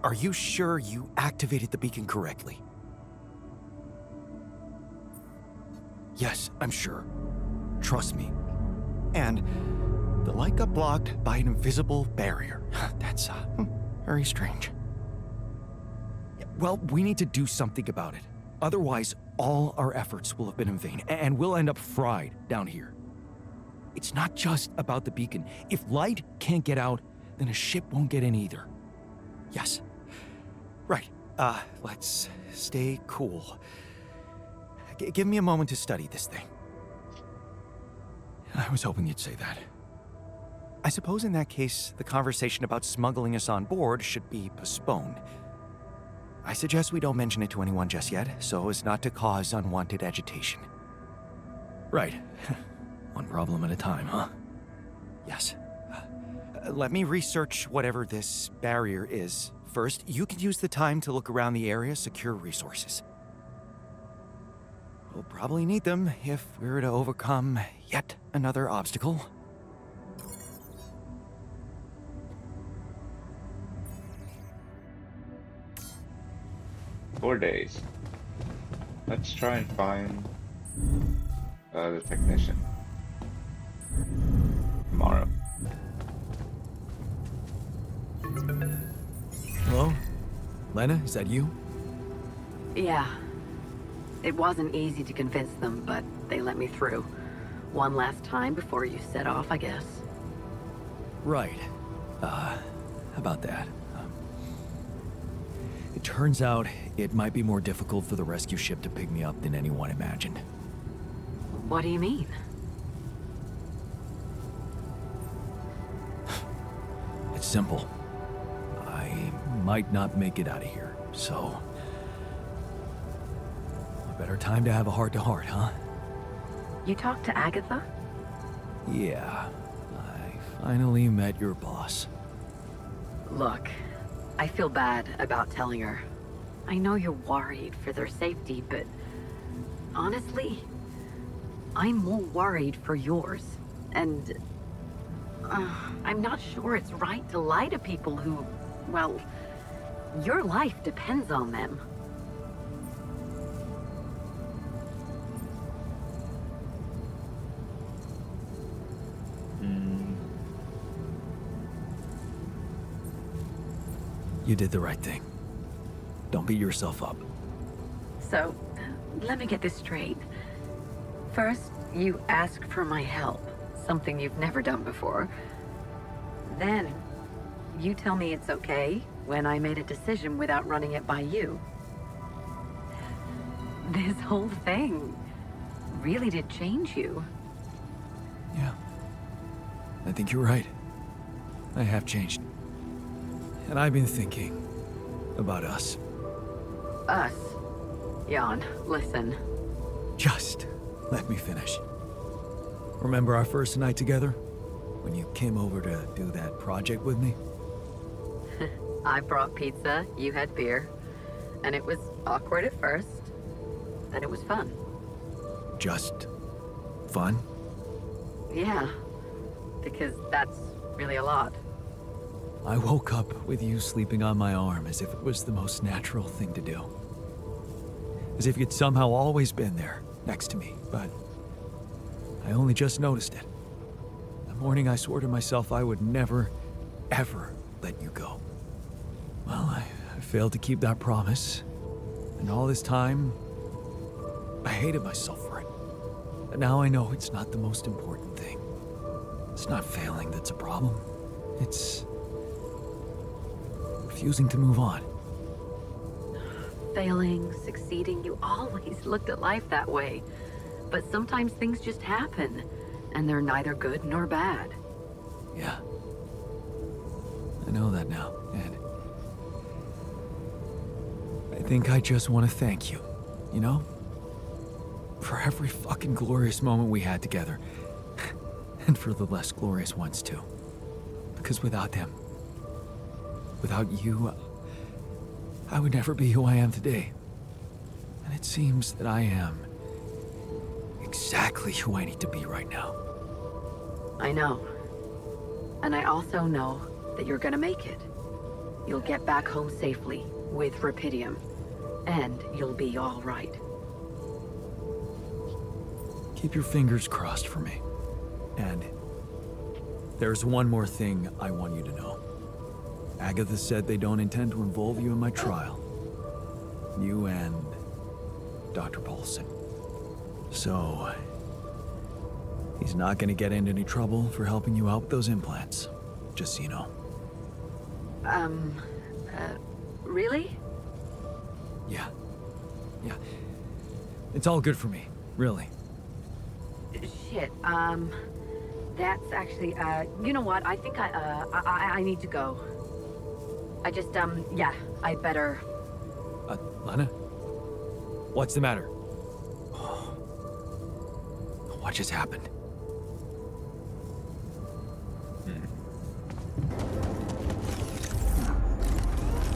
Are you sure you activated the beacon correctly? Yes, I'm sure. Trust me. And the light got blocked by an invisible barrier. That's very strange. Well, we need to do something about it. Otherwise, all our efforts will have been in vain, and we'll end up fried down here. It's not just about the beacon. If light can't get out, then a ship won't get in either. Yes. Right. Let's stay cool. Give me a moment to study this thing. I was hoping you'd say that. I suppose in that case, the conversation about smuggling us on board should be postponed. I suggest we don't mention it to anyone just yet, so as not to cause unwanted agitation. Right. One problem at a time, huh? Yes. Let me research whatever this barrier is. First, you can use the time to look around the area, secure resources. We'll probably need them if we're to overcome yet another obstacle. 4 days. Let's try and find the technician tomorrow. Hello? Lena, is that you? Yeah. It wasn't easy to convince them, but they let me through. One last time before you set off, I guess. Right. How about that? It turns out it might be more difficult for the rescue ship to pick me up than anyone imagined. What do you mean? It's simple. I might not make it out of here, so... a better time to have a heart-to-heart, huh? You talked to Agatha? Yeah. I finally met your boss. Look, I feel bad about telling her. I know you're worried for their safety, but honestly, I'm more worried for yours. And I'm not sure it's right to lie to people who, well, your life depends on them. You did the right thing. Don't beat yourself up. So, let me get this straight. First, you ask for my help, something you've never done before. Then, you tell me it's okay when I made a decision without running it by you. This whole thing really did change you. Yeah. I think you're right. I have changed. And I've been thinking about us. Us. Jan, listen. Just let me finish. Remember our first night together? When you came over to do that project with me? I brought pizza, you had beer, and it was awkward at first, then it was fun. Just fun? Yeah, because that's really a lot. I woke up with you sleeping on my arm as if it was the most natural thing to do. As if you'd somehow always been there, next to me, but I only just noticed it. The morning I swore to myself I would never, ever let you go. Well, I failed to keep that promise, and all this time, I hated myself for it. But now I know it's not the most important thing. It's not failing that's a problem. It's refusing to move on. Failing, succeeding, you always looked at life that way. But sometimes things just happen, and they're neither good nor bad. Yeah. I know that now, and I think I just want to thank you, you know? For every fucking glorious moment we had together. And for the less glorious ones, too. Because without them, without you, I would never be who I am today. And it seems that I am exactly who I need to be right now. I know. And I also know that you're gonna make it. You'll get back home safely with Rapidium, and you'll be all right. Keep your fingers crossed for me. And there's one more thing I want you to know. Agatha said they don't intend to involve you in my trial. You and Dr. Paulson. So, he's not gonna get into any trouble for helping you out with those implants. Just so you know. Really? Yeah. Yeah. It's all good for me, really. Shit, that's actually, you know what? I think I need to go. I just, yeah, I better... Lana? What's the matter? What just happened?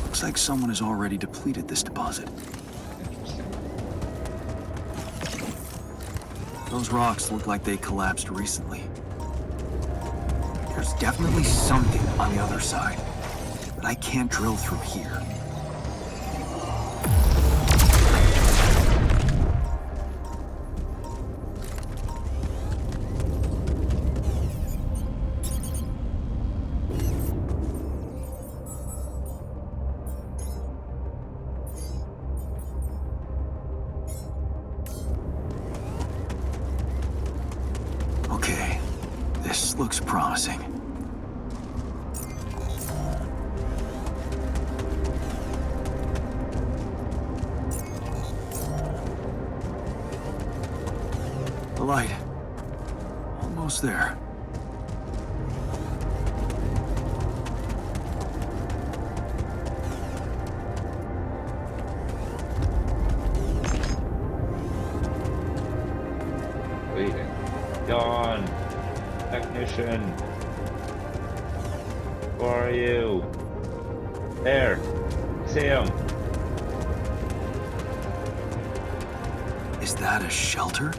Looks like someone has already depleted this deposit. Those rocks look like they collapsed recently. There's definitely something on the other side, but I can't drill through here. Okay, this looks promising. The light. Almost there. Waiting. Dawn! Technician! Where are you? There! See him! Is that a shelter?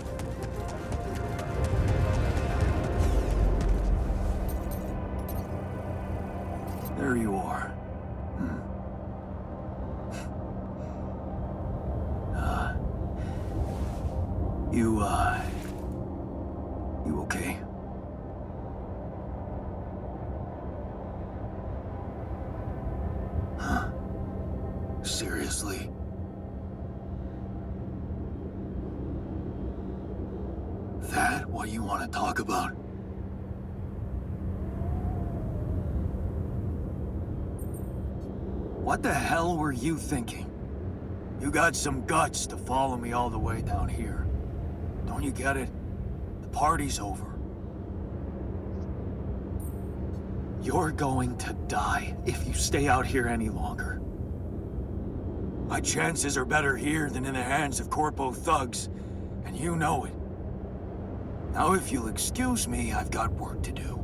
There you are. You okay? Huh? Seriously? That what you want to talk about? What the hell were you thinking? You got some guts to follow me all the way down here. Don't you get it? The party's over. You're going to die if you stay out here any longer. My chances are better here than in the hands of corpo thugs, and you know it. Now if you'll excuse me, I've got work to do.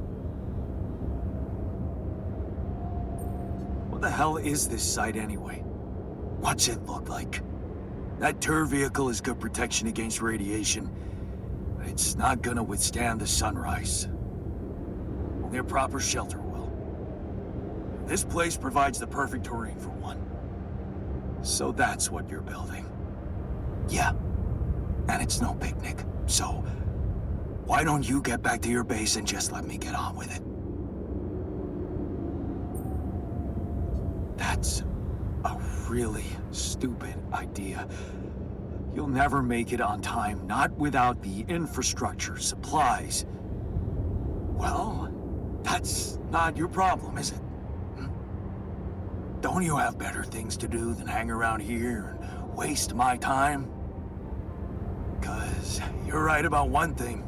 the hell is this site anyway? What's it look like? That tour vehicle is good protection against radiation, but it's not gonna withstand the sunrise. Only a proper shelter will. This place provides the perfect terrain for one. So that's what you're building. Yeah. And it's no picnic, so why don't you get back to your base and just let me get on with it? That's a really stupid idea. You'll never make it on time, not without the infrastructure, supplies. Well, that's not your problem, is it? Don't you have better things to do than hang around here and waste my time? 'Cause you're right about one thing.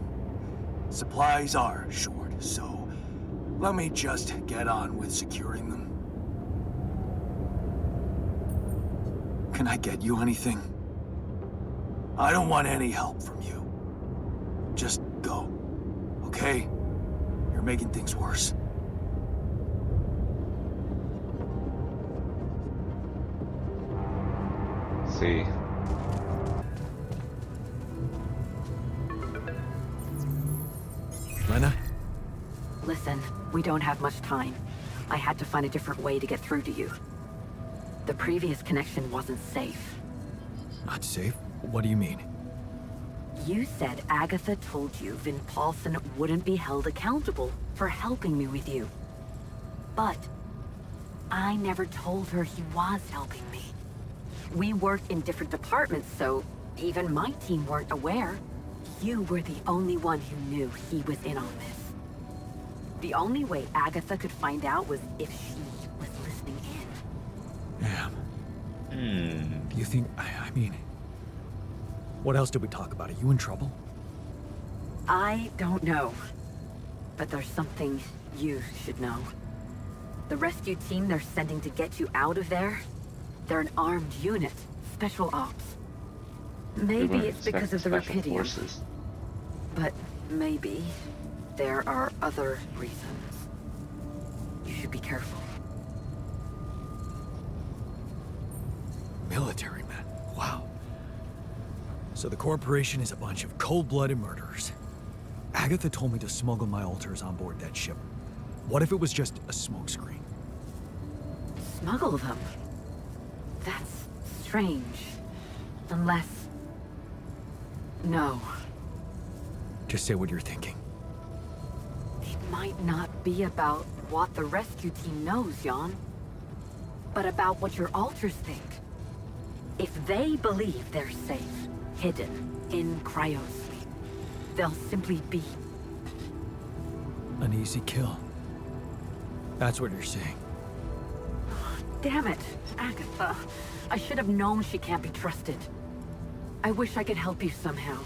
Supplies are short, so let me just get on with securing them. Can I get you anything? I don't want any help from you. Just go, okay? You're making things worse. See. Lena? Listen, we don't have much time. I had to find a different way to get through to you. The previous connection wasn't safe. Not safe? What do you mean? You said Agatha told you Vin Paulson wouldn't be held accountable for helping me with you. But I never told her he was helping me. We worked in different departments, so even my team weren't aware. You were the only one who knew he was in on this. The only way Agatha could find out was if she was listening in. Damn. You think, I mean, what else did we talk about? Are you in trouble? I don't know. But there's something you should know. The rescue team they're sending to get you out of there, they're an armed unit, special ops. Maybe it's because of the Rapidium. Forces. But maybe there are other reasons. You should be careful. Military men. Wow. So the corporation is a bunch of cold-blooded murderers. Agatha told me to smuggle my altars on board that ship. What if it was just a smokescreen? Smuggle them? That's strange. Unless... No. Just say what you're thinking. It might not be about what the rescue team knows, Jan. But about what your altars think. If they believe they're safe, hidden, in cryosleep, they'll simply be... An easy kill. That's what you're saying. Damn it, Agatha. I should have known she can't be trusted. I wish I could help you somehow.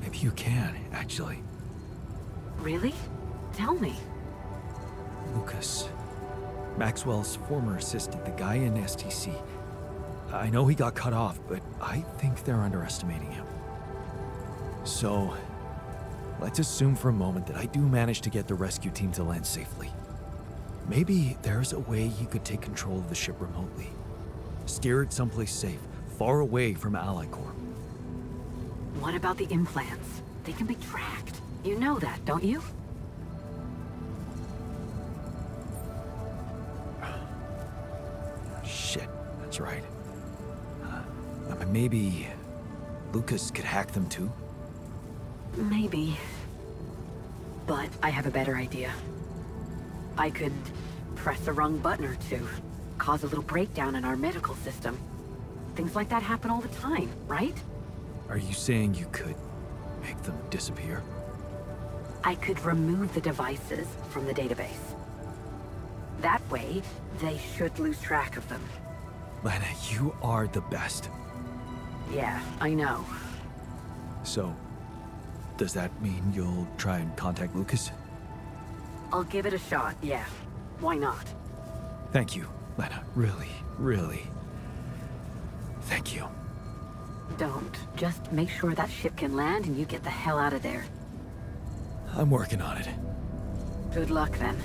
Maybe you can, actually. Really? Tell me. Lucas. Maxwell's former assistant, the guy in STC. I know he got cut off, but I think they're underestimating him. So, let's assume for a moment that I do manage to get the rescue team to land safely. Maybe there's a way he could take control of the ship remotely. Steer it someplace safe, far away from Ally Corp. What about the implants? They can be tracked. You know that, don't you? Shit, that's right. I mean, maybe Lucas could hack them too? Maybe. But I have a better idea. I could press a wrong button or two, cause a little breakdown in our medical system. Things like that happen all the time, right? Are you saying you could make them disappear? I could remove the devices from the database. That way, they should lose track of them. Lana, you are the best. Yeah, I know. So, does that mean you'll try and contact Lucas? I'll give it a shot, yeah. Why not? Thank you, Lana. Really, really. Thank you. Don't. Just make sure that ship can land and you get the hell out of there. I'm working on it. Good luck then.